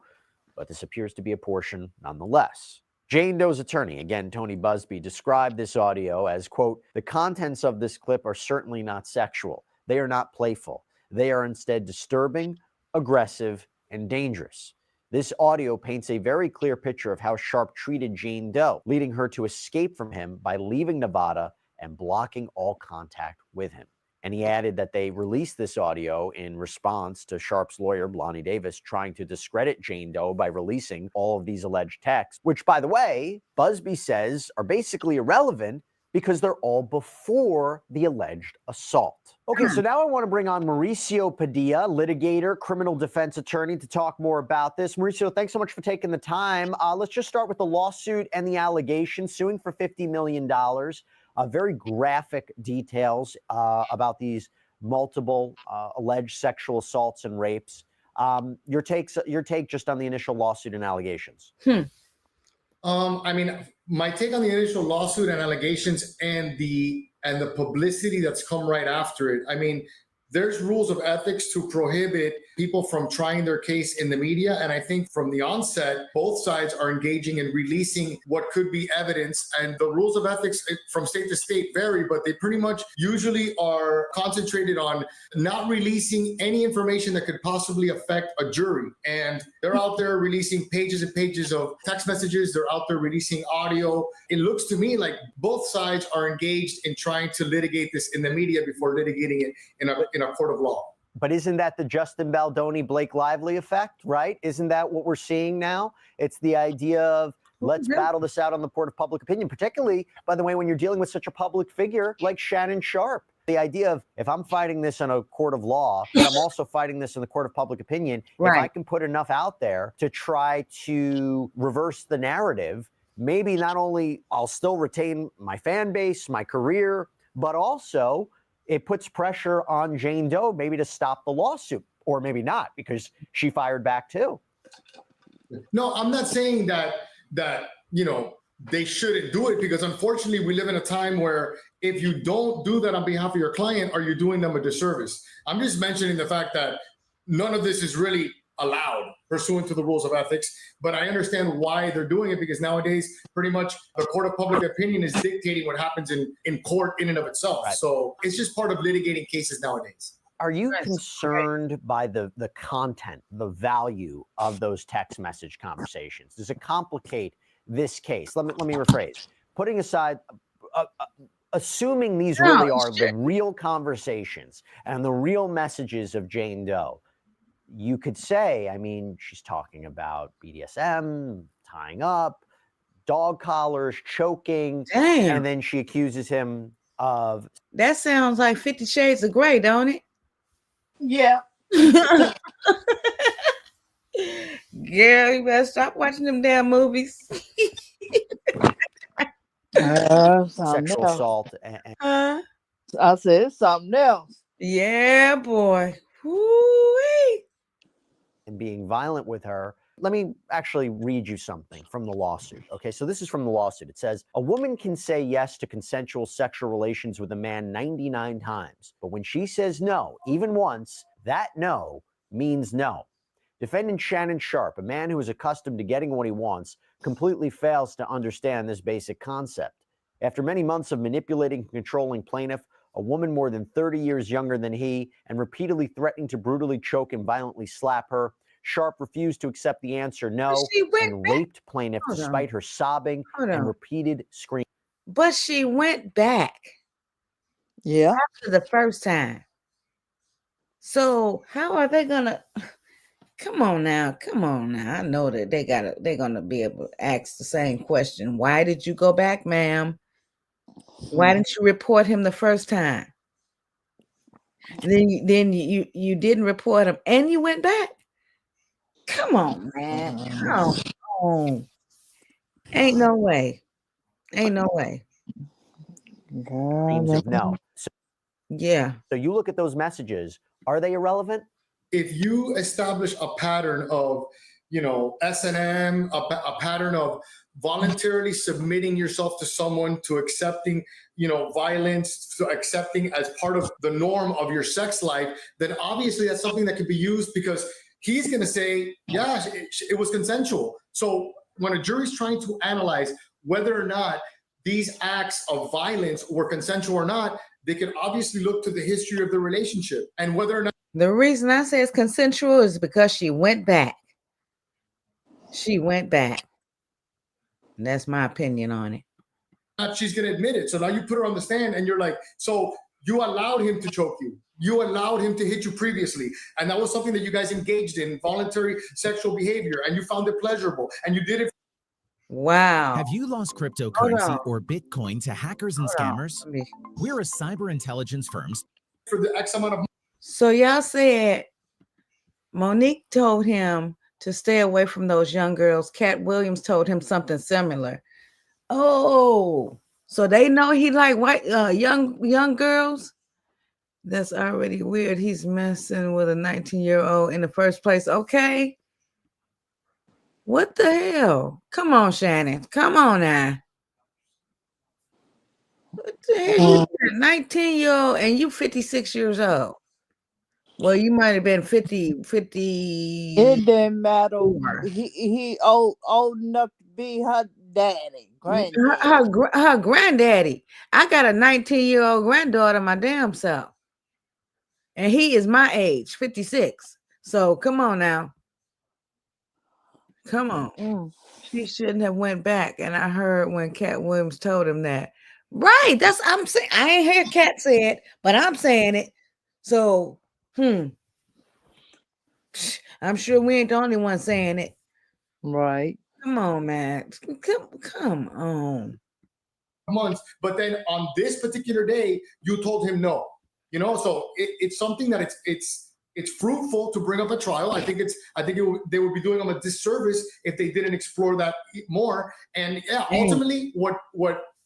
but this appears to be a portion nonetheless. Jane Doe's attorney, again, Tony Busby, described this audio as, quote, the contents of this clip are certainly not sexual. They are not playful. They are instead disturbing, aggressive, and dangerous. This audio paints a very clear picture of how Sharpe treated Jane Doe, leading her to escape from him by leaving Nevada and blocking all contact with him. And he added that they released this audio in response to Sharpe's lawyer, Lonnie Davis, trying to discredit Jane Doe by releasing all of these alleged texts, which, by the way, Busby says are basically irrelevant because they're all before the alleged assault. Okay, so now I want to bring on Mauricio Padilla, litigator, criminal defense attorney, to talk more about this. Mauricio, thanks so much for taking the time. Let's just start with the lawsuit and the allegation, suing for $50 million. Very graphic details about these multiple alleged sexual assaults and rapes. Your take just on the initial lawsuit and allegations. I mean, my take on the initial lawsuit and allegations and the publicity that's come right after it. I mean, there's rules of ethics to prohibit people from trying their case in the media. And I think from the onset, both sides are engaging in releasing what could be evidence. And the rules of ethics from state to state vary, but they pretty much usually are concentrated on not releasing any information that could possibly affect a jury. And they're out there releasing pages and pages of text messages. They're out there releasing audio. It looks to me like both sides are engaged in trying to litigate this in the media before litigating it in a court of law. But isn't that the Justin Baldoni, Blake Lively effect, right? Isn't that what we're seeing now? It's the idea of let's battle this out on the court of public opinion, particularly, by the way, when you're dealing with such a public figure like Shannon Sharpe. The idea of if I'm fighting this in a court of law, but I'm also fighting this in the court of public opinion, if I can put enough out there to try to reverse the narrative, maybe not only I'll still retain my fan base, my career, but also it puts pressure on Jane Doe maybe to stop the lawsuit, or maybe not, because she fired back too. No, I'm not saying that they shouldn't do it, because unfortunately we live in a time where if you don't do that on behalf of your client, are you doing them a disservice? I'm just mentioning the fact that none of this is really allowed pursuant to the rules of ethics, but I understand why they're doing it, because nowadays pretty much the court of public opinion is dictating what happens in court in and of itself. So it's just part of litigating cases nowadays. Are you concerned by the content, the value of those text message conversations? Does it complicate this case? Let me rephrase. Putting aside, assuming these really are the real conversations and the real messages of Jane Doe, you could say, I mean, she's talking about BDSM, tying up, dog collars, choking, and then she accuses him of... That sounds like 50 Shades of Grey, don't it? Yeah. Girl, you better stop watching them damn movies. sexual assault. I said it's something else. Yeah, boy. Woo-wee. And being violent with her. Let me actually read you something from the lawsuit. Okay, so this is from the lawsuit. It says, a woman can say yes to consensual sexual relations with a man 99 times, but when she says no, even once, that no means no. Defendant Shannon Sharpe, a man who is accustomed to getting what he wants, completely fails to understand this basic concept. After many months of manipulating and controlling plaintiff, a woman more than 30 years younger than he, and repeatedly threatening to brutally choke and violently slap her, Sharpe refused to accept the answer no and raped plaintiff despite her sobbing and repeated screams. But she went back. Yeah. After the first time. So how are they gonna... Come on now. I know that they're gonna be able to ask the same question. Why did you go back, ma'am? Why didn't you report him the first time? And then you didn't report him and you went back. Come on, man. Come on. Ain't no way. No. Yeah. So you look at those messages. Are they irrelevant? If you establish a pattern of, S&M, a pattern of voluntarily submitting yourself to someone, to accepting, violence, to accepting as part of the norm of your sex life, then obviously that's something that can be used, because he's going to say, yeah, it was consensual. So when a jury's trying to analyze whether or not these acts of violence were consensual or not, they can obviously look to the history of the relationship and whether or not. The reason I say it's consensual is because she went back. And that's my opinion on it. She's going to admit it. So now you put her on the stand and you're like, so you allowed him to choke you. You allowed him to hit you previously. And that was something that you guys engaged in, voluntary sexual behavior, and you found it pleasurable. And you did it. Wow. Have you lost cryptocurrency or Bitcoin to hackers and scammers? We're a cyber intelligence firm. For the X amount of money. So y'all said Monique told him to stay away from those young girls. Cat Williams told him something similar. Oh, so they know he like white young girls? That's already weird. He's messing with a 19-year-old in the first place. Okay. What the hell? Come on, Shannon. Come on now. What the hell? You're a 19-year-old and you 56 years old. Well, you might have been 50. It didn't matter. He old enough to be her daddy, granddaddy. Her granddaddy. I got a 19-year-old granddaughter my damn self. And he is my age, 56. So come on now. Come on. She shouldn't have went back. And I heard when Cat Williams told him that. Right. That's I'm saying. I ain't hear Cat say it, but I'm saying it. So, I'm sure we ain't the only one saying it. Right. Come on, man. Come on. Months, but then on this particular day, you told him no. You know, so it's something that it's fruitful to bring up a trial. I think they would be doing them a disservice if they didn't explore that more. And yeah, ultimately, what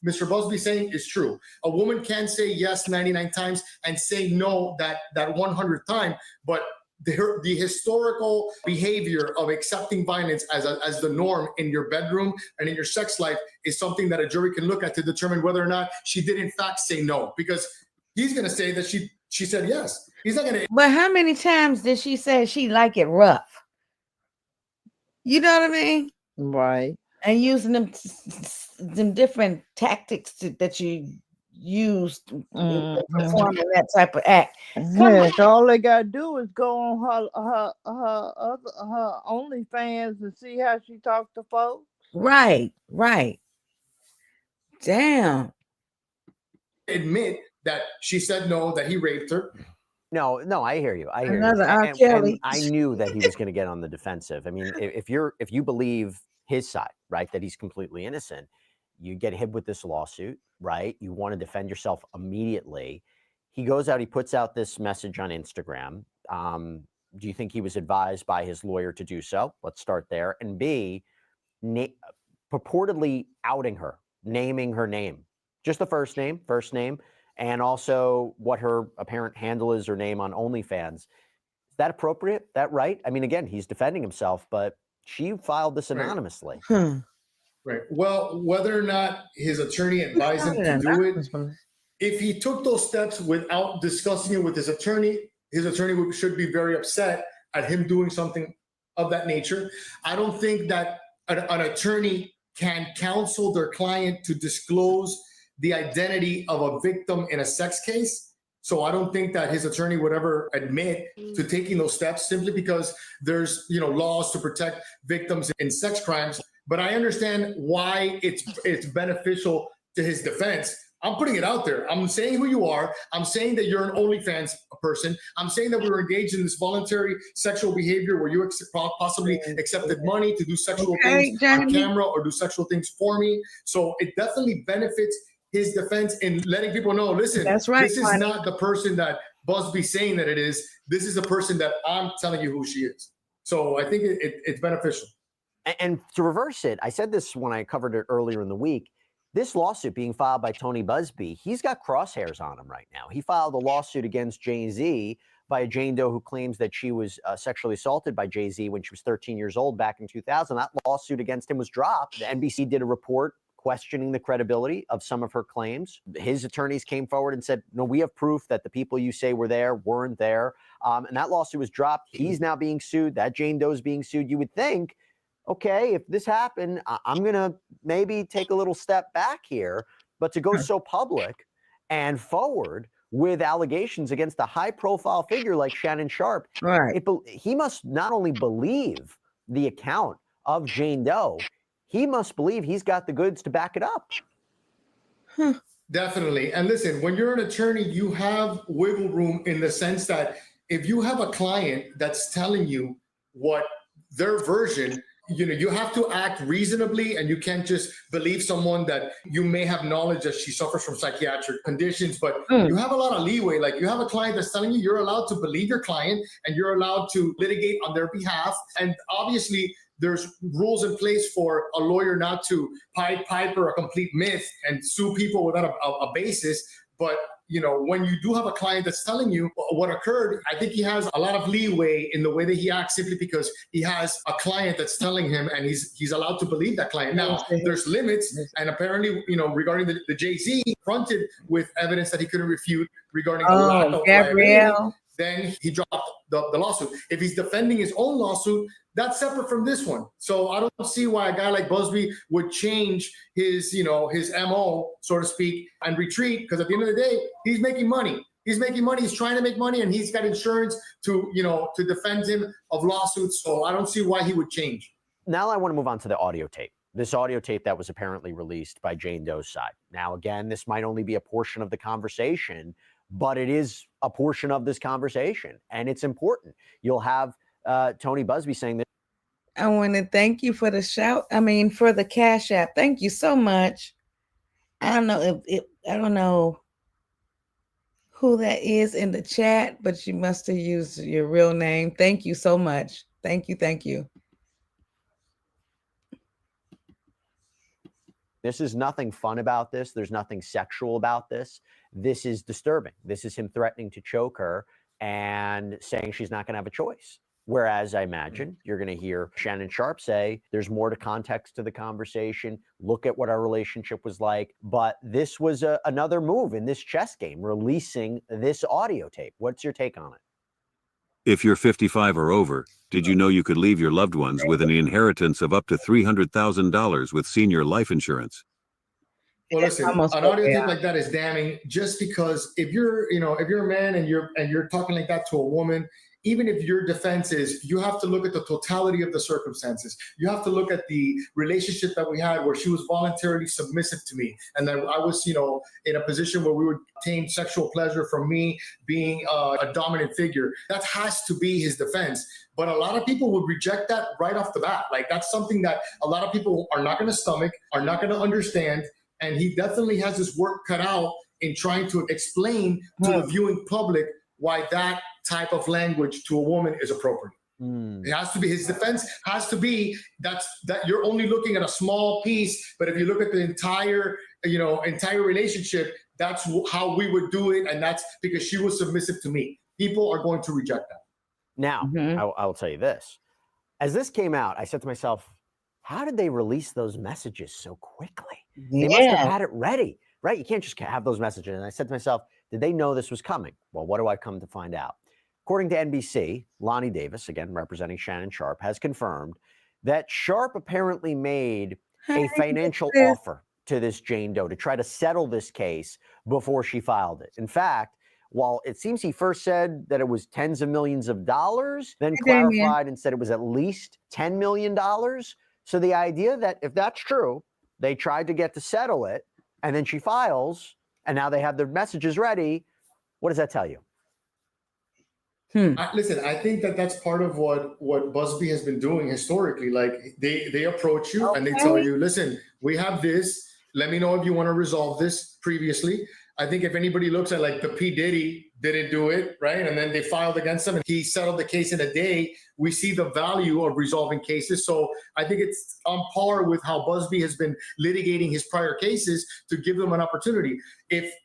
Mr. Busby's saying is true. A woman can say yes 99 times and say no that 100th time, but the historical behavior of accepting violence as the norm in your bedroom and in your sex life is something that a jury can look at to determine whether or not she did in fact say no, because he's going to say that she said yes. He's not going to. But how many times did she say she like it rough? You know what I mean? Right. And using them different tactics that you used performing that type of act. Yes, all they gotta do is go on her OnlyFans and see how she talks to folks. Right. Damn. Admit that she said no, that he raped her. No, I hear you. I hear Another you. R. Kelly. And I knew that he was going to get on the defensive. I mean, if you believe his side, right, that he's completely innocent, you get hit with this lawsuit, right? You want to defend yourself immediately. He goes out, he puts out this message on Instagram. Do you think he was advised by his lawyer to do so? Let's start there. And B, purportedly outing her, naming her name, just the first name, and also what her apparent handle is or name on OnlyFans. Is that appropriate? That right? I mean, again, he's defending himself, but she filed this anonymously. Right. Well, whether or not his attorney advised him to do it, if he took those steps without discussing it with his attorney should be very upset at him doing something of that nature. I don't think that an attorney can counsel their client to disclose the identity of a victim in a sex case. So I don't think that his attorney would ever admit to taking those steps simply because there's, laws to protect victims in sex crimes. But I understand why it's beneficial to his defense. I'm putting it out there. I'm saying who you are. I'm saying that you're an OnlyFans person. I'm saying that we were engaged in this voluntary sexual behavior where you possibly accepted money to do sexual things on camera or do sexual things for me. So it definitely benefits his defense in letting people know, listen, that's right, this is not the person that Busby's saying that it is. This is the person that I'm telling you who she is. So I think it's beneficial. And to reverse it, I said this when I covered it earlier in the week, this lawsuit being filed by Tony Busby, he's got crosshairs on him right now. He filed a lawsuit against Jay-Z by a Jane Doe who claims that she was sexually assaulted by Jay-Z when she was 13 years old back in 2000. That lawsuit against him was dropped. The NBC did a report questioning the credibility of some of her claims. His attorneys came forward and said, no, we have proof that the people you say were there weren't there. And that lawsuit was dropped. He's now being sued. That Jane Doe is being sued. You would think, okay, if this happened, I'm going to maybe take a little step back here. But to go so public and forward with allegations against a high-profile figure like Shannon Sharpe, right? He must not only believe the account of Jane Doe, he must believe he's got the goods to back it up. Definitely. And listen, when you're an attorney, you have wiggle room in the sense that if you have a client that's telling you what their version, you have to act reasonably, and you can't just believe someone that you may have knowledge that she suffers from psychiatric conditions, but you have a lot of leeway. Like, you have a client that's telling you, you're allowed to believe your client and you're allowed to litigate on their behalf. And obviously there's rules in place for a lawyer not to pipe or a complete myth and sue people without a basis. But when you do have a client that's telling you what occurred, I think he has a lot of leeway in the way that he acts, simply because he has a client that's telling him, and he's allowed to believe that client. Now, there's limits, and apparently, regarding the Jay-Z, fronted with evidence that he couldn't refute regarding the lack of liability, then he dropped the lawsuit. If he's defending his own lawsuit, that's separate from this one. So I don't see why a guy like Busby would change his MO, so to speak, and retreat, because at the end of the day, he's making money. He's making money. He's trying to make money, and he's got insurance to defend him of lawsuits. So I don't see why he would change. Now I want to move on to the audio tape. This audio tape that was apparently released by Jane Doe's side. Now, again, this might only be a portion of the conversation, but it is a portion of this conversation, and it's important. You'll have Tony Busby saying that. I want to thank you for the for the Cash App. Thank you so much. I don't know I don't know who that is in the chat, but you must have used your real name. Thank you so much. Thank you. Thank you. This is nothing fun about this. There's nothing sexual about this. This is disturbing. This is him threatening to choke her and saying she's not going to have a choice. Whereas I imagine you're going to hear Shannon Sharpe say there's more to context to the conversation. Look at what our relationship was like. But this was another move in this chess game, releasing this audio tape. What's your take on it? If you're 55 or over, did you know you could leave your loved ones with an inheritance of up to $300,000 with senior life insurance? Well, listen, an audio tape like that is damning, just because if you're a man and you're talking like that to a woman, even if your defense is, you have to look at the totality of the circumstances. You have to look at the relationship that we had where she was voluntarily submissive to me. And then I was, in a position where we would obtain sexual pleasure from me being a dominant figure. That has to be his defense. But a lot of people would reject that right off the bat. Like, that's something that a lot of people are not going to stomach, are not going to understand. And he definitely has his work cut out in trying to explain to the viewing public why that type of language to a woman is appropriate. It has to be, his defense has to be that you're only looking at a small piece, but if you look at the entire relationship, that's how we would do it, and that's because she was submissive to me. People are going to reject that. Now, I will tell you this. As this came out, I said to myself, how did they release those messages so quickly? They must have had it ready, right? You can't just have those messages. And I said to myself, did they know this was coming? Well, what do I come to find out? According to NBC, Lonnie Davis, again representing Shannon Sharpe, has confirmed that Sharpe apparently made a financial offer to this Jane Doe to try to settle this case before she filed it. In fact, while it seems he first said that it was tens of millions of dollars, then clarified and said it was at least $10 million. So the idea that if that's true, they tried to get to settle it, and then she files, and now they have their messages ready. What does that tell you? Listen, I think that's part of what Busby has been doing historically. Like, they approach you and they tell you, listen, we have this. Let me know if you want to resolve this previously. I think if anybody looks at like the P. Diddy didn't do it, right? And then they filed against him and he settled the case in a day. We see the value of resolving cases. So I think it's on par with how Busby has been litigating his prior cases to give them an opportunity.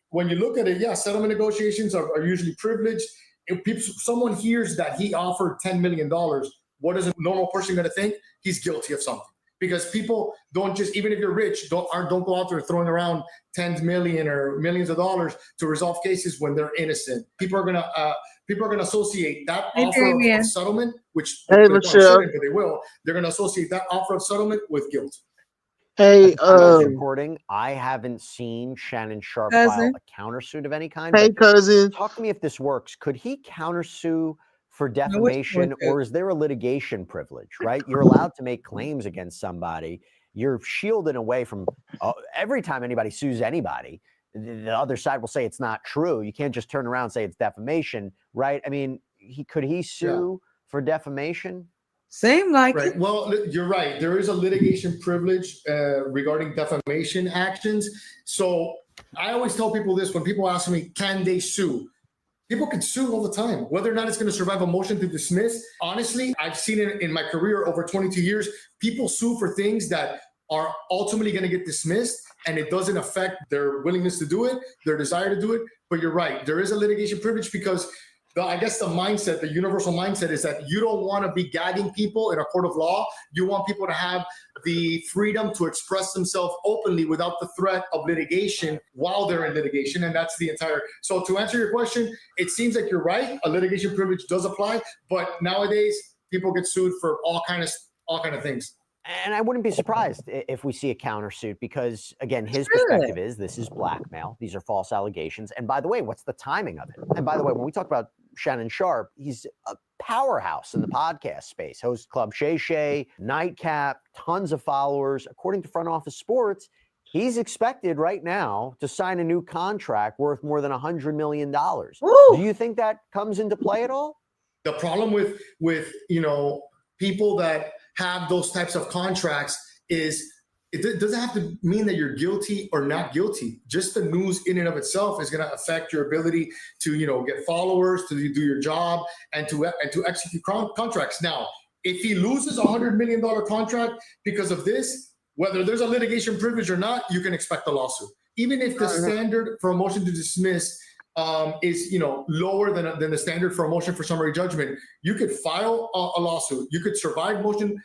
When you look at it, settlement negotiations are usually privileged. If someone hears that he offered $10 million, what is a normal person going to think? He's guilty of something. Because people don't just, even if you're rich, don't go out there throwing around tens million or millions of dollars to resolve cases when they're innocent. People are gonna associate that offer of settlement, which they shouldn't, but they will. They're gonna associate that offer of settlement with guilt. Hey, reporting. I haven't seen Shannon Sharpe file a countersuit of any kind. Hey, cousin. Talk to me if this works. Could he countersue for defamation, or is there a litigation privilege, right? You're allowed to make claims against somebody. You're shielded away from every time anybody sues anybody, the other side will say it's not true. You can't just turn around and say it's defamation, right? I mean, could he sue for defamation? Seem like right. it. Well, you're right. There is a litigation privilege regarding defamation actions. So I always tell people this when people ask me, can they sue? People can sue all the time. Whether or not it's going to survive a motion to dismiss, honestly, I've seen it in my career over 22 years. People sue for things that are ultimately going to get dismissed, and it doesn't affect their willingness to do it, their desire to do it. But you're right. There is a litigation privilege because I guess the mindset, the universal mindset is that you don't want to be gagging people in a court of law. You want people to have the freedom to express themselves openly without the threat of litigation while they're in litigation. And that's the entire. So to answer your question, it seems like you're right. A litigation privilege does apply, but nowadays people get sued for all kind of things. And I wouldn't be surprised if we see a countersuit because, again, his perspective is this is blackmail. These are false allegations. And by the way, what's the timing of it? And by the way, when we talk about Shannon Sharpe, he's a powerhouse in the podcast space, hosts Club Shay Shay, Nightcap, tons of followers. According to Front Office Sports, he's expected right now to sign a new contract worth more than $100 million. Do you think that comes into play at all? The problem with people that have those types of contracts is it doesn't have to mean that you're guilty or not guilty. Just the news in and of itself is going to affect your ability to get followers, to do your job, and to execute contracts. Now, if he loses $100 million contract because of this, whether there's a litigation privilege or not, you can expect a lawsuit. Even if the standard for a motion to dismiss is lower than the standard for a motion for summary judgment, you could file a lawsuit. You could survive motion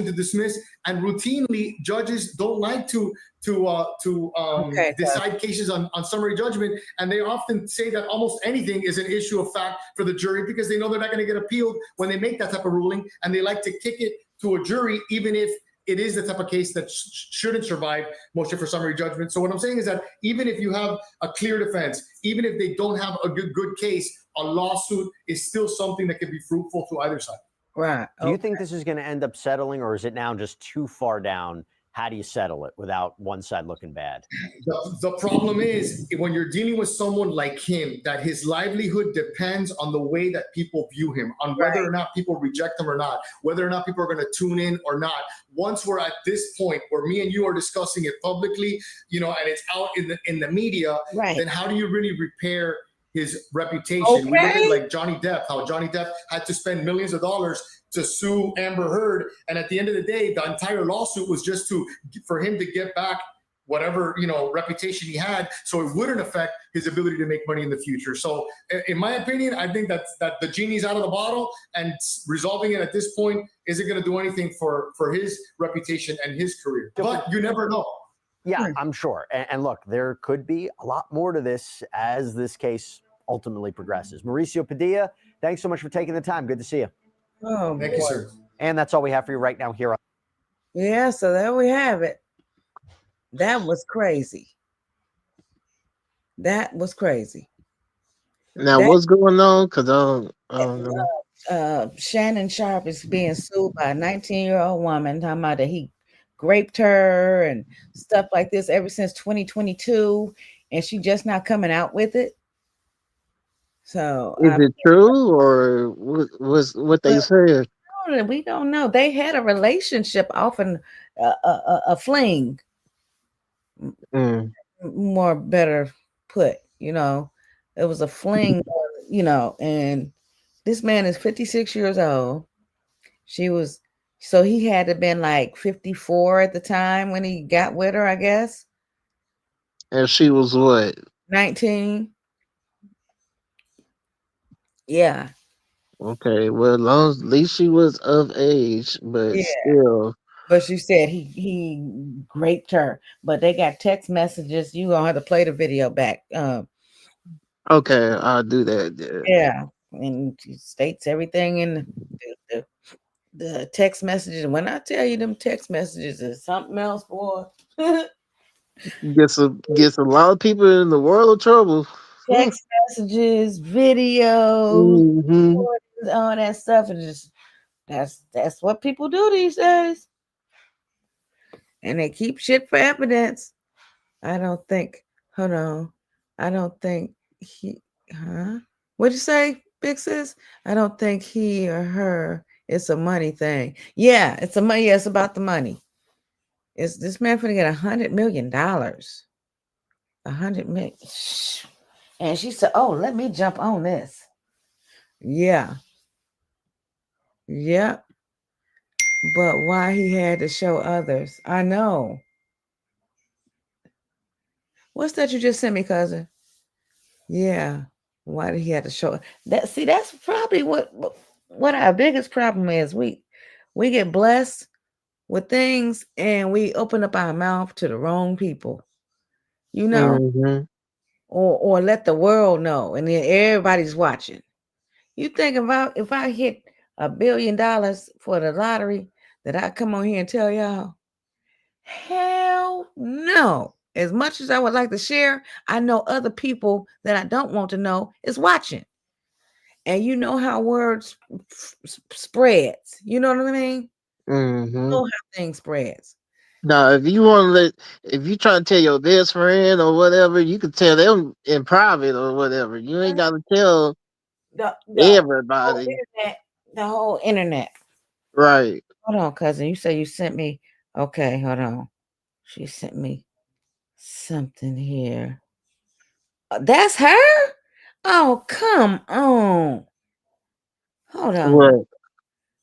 to dismiss, and routinely judges don't like to decide cases on summary judgment, and they often say that almost anything is an issue of fact for the jury because they know they're not going to get appealed when they make that type of ruling, and they like to kick it to a jury even if it is the type of case that shouldn't survive motion for summary judgment. So what I'm saying is that even if you have a clear defense, even if they don't have a good case, a lawsuit is still something that can be fruitful to either side. Right. Do you think this is going to end up settling, or is it now just too far down? How do you settle it without one side looking bad? The problem is when you're dealing with someone like him, that his livelihood depends on the way that people view him, on whether or not people reject him or not, whether or not people are going to tune in or not. Once we're at this point where me and you are discussing it publicly, and it's out in the media, then how do you really repair his reputation? We look at like Johnny Depp, how Johnny Depp had to spend millions of dollars to sue Amber Heard, and at the end of the day, the entire lawsuit was just for him to get back whatever reputation he had, so it wouldn't affect his ability to make money in the future. So, in my opinion, I think that the genie's out of the bottle, and resolving it at this point isn't going to do anything for his reputation and his career. But you never know. Yeah, I'm sure. And look, there could be a lot more to this as this case ultimately progresses. Mauricio Padilla, thanks so much for taking the time. Good to see you. Oh, thank you, sir. And that's all we have for you right now here. Yeah, so there we have it. That was crazy. That was crazy. Now, what's going on? Because I don't know. Shannon Sharpe is being sued by a 19-year-old woman, talking about that he raped her and stuff like this ever since 2022, and she just not coming out with it. So is it true, or was what they said? We don't know. They had a relationship, often a fling. More better put, it was a fling, and this man is 56 years old. So he had to been like 54 at the time when he got with her, I guess. And she was what? 19. Yeah. Okay. Well, at least she was of age, but still. But she said he raped her. But they got text messages. You gonna have to play the video back. Okay, I'll do that. Yeah, and she states everything in the text messages. When I tell you them text messages is something else, boy. Gets a lot of people in the world of trouble. Text messages, videos, all that stuff, and just that's what people do these days. And they keep shit for evidence. I don't think. Hold on. I don't think he. What'd you say, Big Sis? I don't think he or her It's a money thing. Yeah, it's a money. Yeah, it's about the money. Is this man finna get $100 million? $100 million. And she said, "Oh, let me jump on this." Yeah, yeah. But why he had to show others? I know. What's that you just sent me, cousin? Yeah. Why did he have to show that? See, that's probably what our biggest problem is. We get blessed with things and we open up our mouth to the wrong people, you know, Mm-hmm. or let the world know, and then everybody's watching. You think about if I hit $1 billion for the lottery, that I come on here and tell y'all? Hell no. As much as I would like to share, I know other people that I don't want to know is watching. And you know how words spreads. You know what I mean? Mm-hmm. You know how things spreads. Now, if you want to if you trying to tell your best friend or whatever, you can tell them in private or whatever. You ain't got to tell The whole everybody. internet. The whole internet. Right. Hold on, cousin. You say you sent me. Okay, hold on. She sent me something here. That's her? Oh, come on. Hold on. What?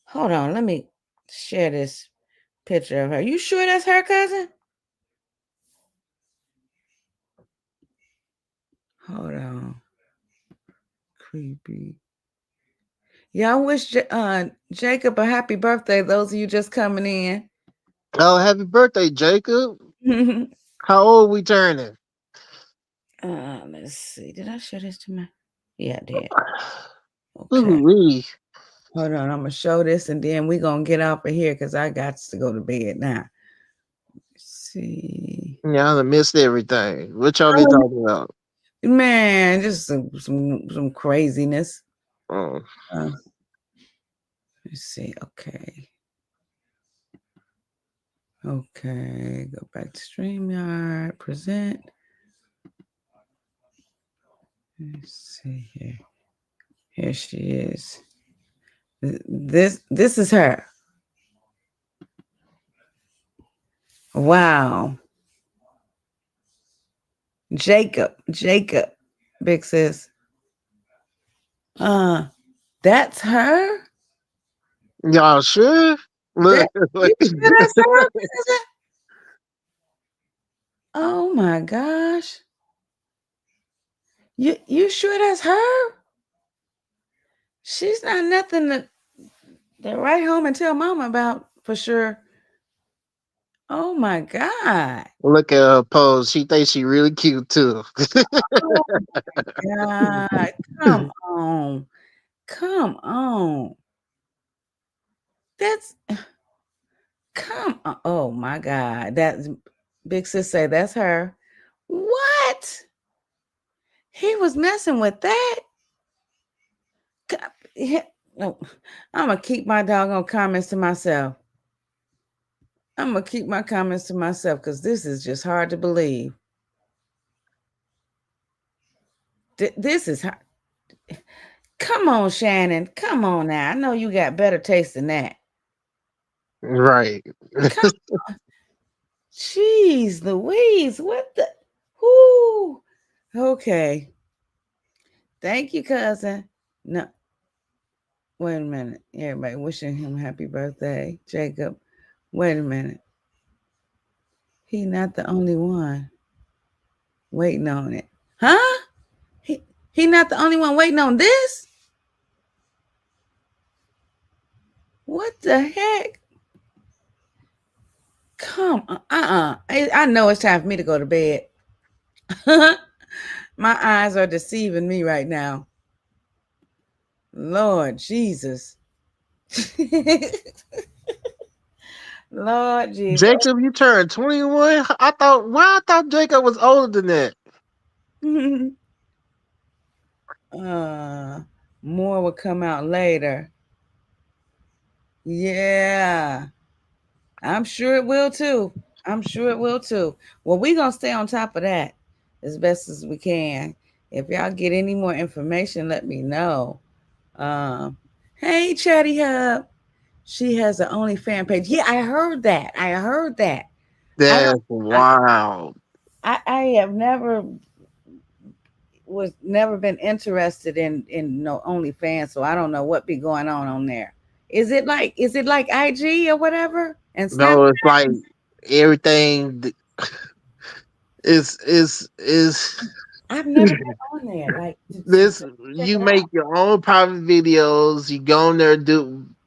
Hold on. Let me share this picture of her. You sure that's her, cousin? Hold on. Creepy. Yeah, I wish Jacob a happy birthday. Those of you just coming in. Oh, happy birthday, Jacob. How old we turning? Let's see. Did I show this to my? Yeah, I did. Okay. Ooh-wee. Hold on. I'm going to show this and then we're going to get off of here because I got to go to bed now. Let's see. Yeah, I missed everything. What y'all been talking about? Man, just some craziness. Oh. Let's see. Okay. Okay. Go back to StreamYard. Present. Let's see here. Here she is. This is her. Wow. Jacob, big sis. That's her? Y'all sure? Look. That's her? Oh my gosh. You sure that's her? She's not nothing to write home and tell mama about for sure. Oh my God. Look at her pose. She thinks she really cute too. Oh my God. Come on. Come on. That's come on. Oh my God. That's big sis say that's her. What? He was messing with that? I'm gonna keep my doggone comments to myself. I'm gonna keep my comments to myself because this is just hard to believe. This is hard. Come on, Shannon. Come on now. I know you got better taste than that. Right. Come on. Jeez Louise. What the? Whoo. Okay. Thank you, cousin. No. Wait a minute. Everybody wishing him happy birthday. Jacob. Wait a minute. He not the only one waiting on it. Huh? He not the only one waiting on this? What the heck? Come on. I know it's time for me to go to bed. My eyes are deceiving me right now. Lord Jesus. Lord Jesus. Jacob, you turned 21? I thought Jacob was older than that. More will come out later. Yeah. I'm sure it will too. I'm sure it will too. Well, we're gonna stay on top of that as best as we can. If y'all get any more information, let me know. Hey, Chatty Hub. She has an OnlyFans page. Yeah, I heard that. That's wild. I have never been interested in no OnlyFans, so I don't know what be going on there. Is it like IG or whatever? And Snapchat? No, it's like everything is I've never been on there. Like this. check You it out. make your own private videos. You go in there,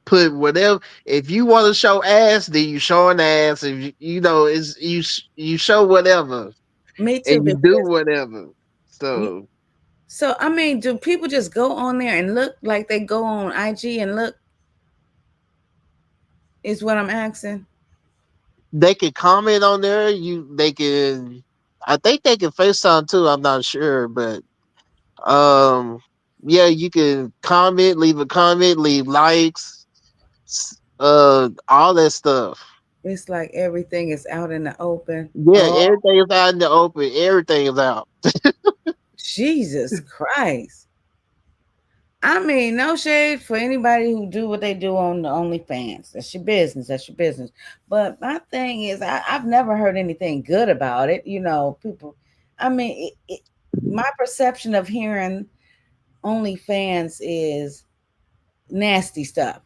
put whatever. If you want to show ass, then you show an ass. If you know, it's you show whatever Me too. and you do whatever. So So I mean, do people just go on there and look like they go on IG and look? Is what I'm asking. they can comment on there. They can. I think they can FaceTime too. I'm not sure, but um, yeah, you can comment, leave a comment, leave likes, all that stuff. It's like everything is out in the open. Yeah, Oh, everything is out in the open. Everything is out. Jesus Christ. I mean, no shade for anybody who do what they do on the OnlyFans. That's your business. That's your business. But my thing is, I've never heard anything good about it. You know, people. I mean, my perception of hearing OnlyFans is nasty stuff.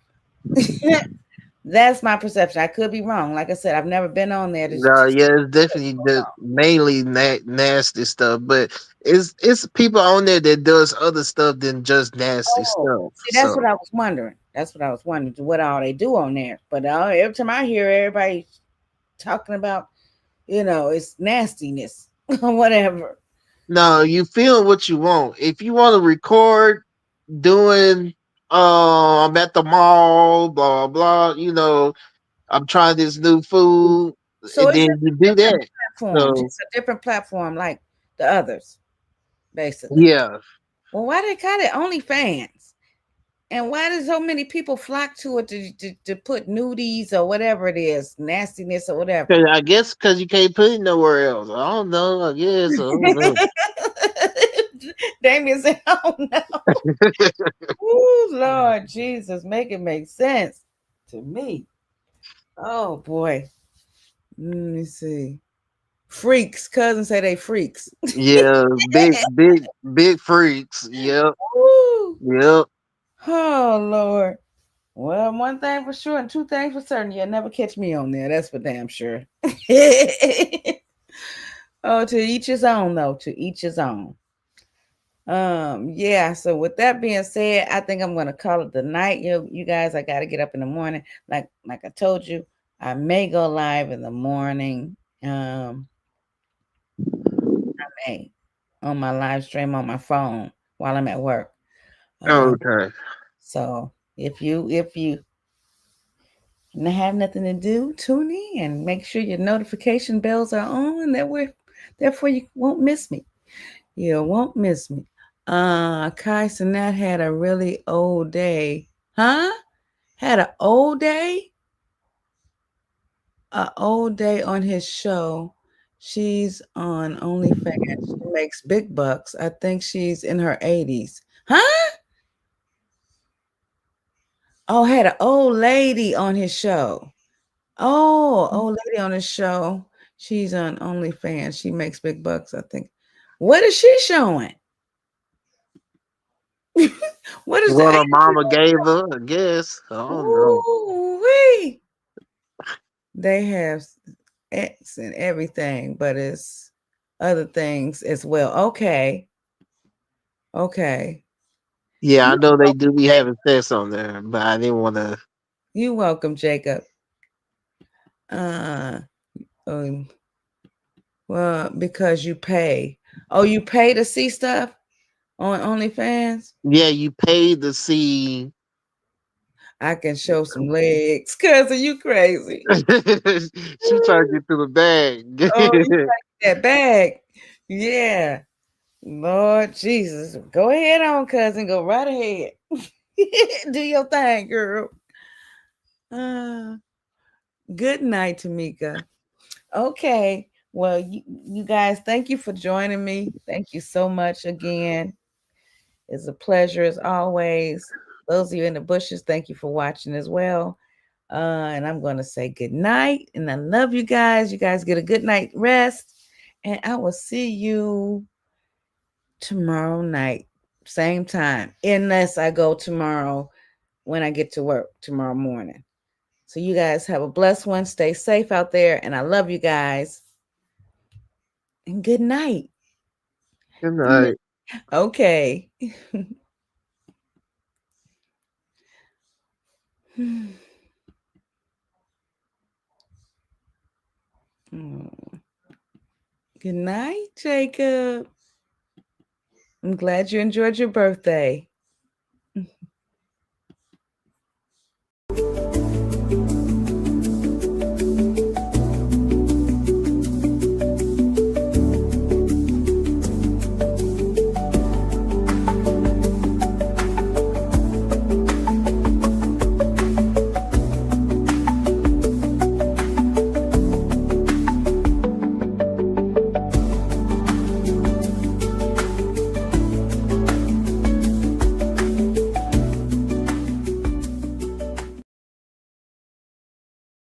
That's my perception. I could be wrong. Like I said, I've never been on there. No, yeah, it's definitely mainly nasty stuff, but it's people on there that does other stuff than just nasty Oh, stuff. see, that's So what I was wondering. That's what I was wondering. What all they do on there? But every time I hear everybody talking about, it's nastiness or whatever. no, you feel what you want. If you want to record doing, I'm at the mall, blah blah. I'm trying this new food, So and it's then just you a do different that. platform, So just a different platform like the others, basically. yeah, Well, why they call it OnlyFans? And why do so many people flock to it to put nudies or whatever it is, nastiness or whatever? 'cause I guess because you can't put it nowhere else. I don't know. I guess I don't know. Damien said, "Oh no, oh Lord Jesus, make it make sense to me." Oh boy, let me see. Freaks, cousins say they freaks. Yeah, big freaks. Yep, Woo. yep. Oh Lord. Well, one thing for sure and two things for certain, you'll never catch me on there. That's for damn sure. Oh, to each his own, though. To each his own. Yeah. So with that being said, I think I'm gonna call it the night. You guys, I gotta get up in the morning. Like I told you, I may go live in the morning. I may on my live stream on my phone while I'm at work. Okay. So if you have nothing to do, tune in and make sure your notification bells are on. Therefore you won't miss me. You won't miss me. Kai Sinat had a really old day. Huh? Had an old day? An old day on his show. She's on OnlyFans. She makes big bucks. I think she's in her 80s. Huh? Oh, had an old lady on his show. Oh, old lady on his show. She's on OnlyFans. She makes big bucks, I think. What is she showing? What is What the her mama gave her, I guess. I don't know. Ooh-wee. They have X and everything, but it's other things as well. Okay. Okay. Yeah, I You know they do be having sex on there, but I didn't want to. You welcome, Jacob. Uh um, well, because you pay. Oh, you pay to see stuff on OnlyFans? Yeah, you paid to see. I can show some legs. Cousin, you crazy. She trying to get to the bag. Oh, you take that bag. Yeah. Lord Jesus. Go ahead on, cousin. Go right ahead. Do your thing, girl. Good night, Tamika. Okay. Well, you guys, thank you for joining me. Thank you so much again. It's a pleasure as always. Those of you in the bushes, thank you for watching as well. And I'm going to say good night. And I love you guys. You guys get a good night rest. And I will see you tomorrow night, same time, unless I go tomorrow when I get to work tomorrow morning. So you guys have a blessed one. Stay safe out there. And I love you guys. And good night. Good night. Okay. Good night, Jacob. I'm glad you enjoyed your birthday.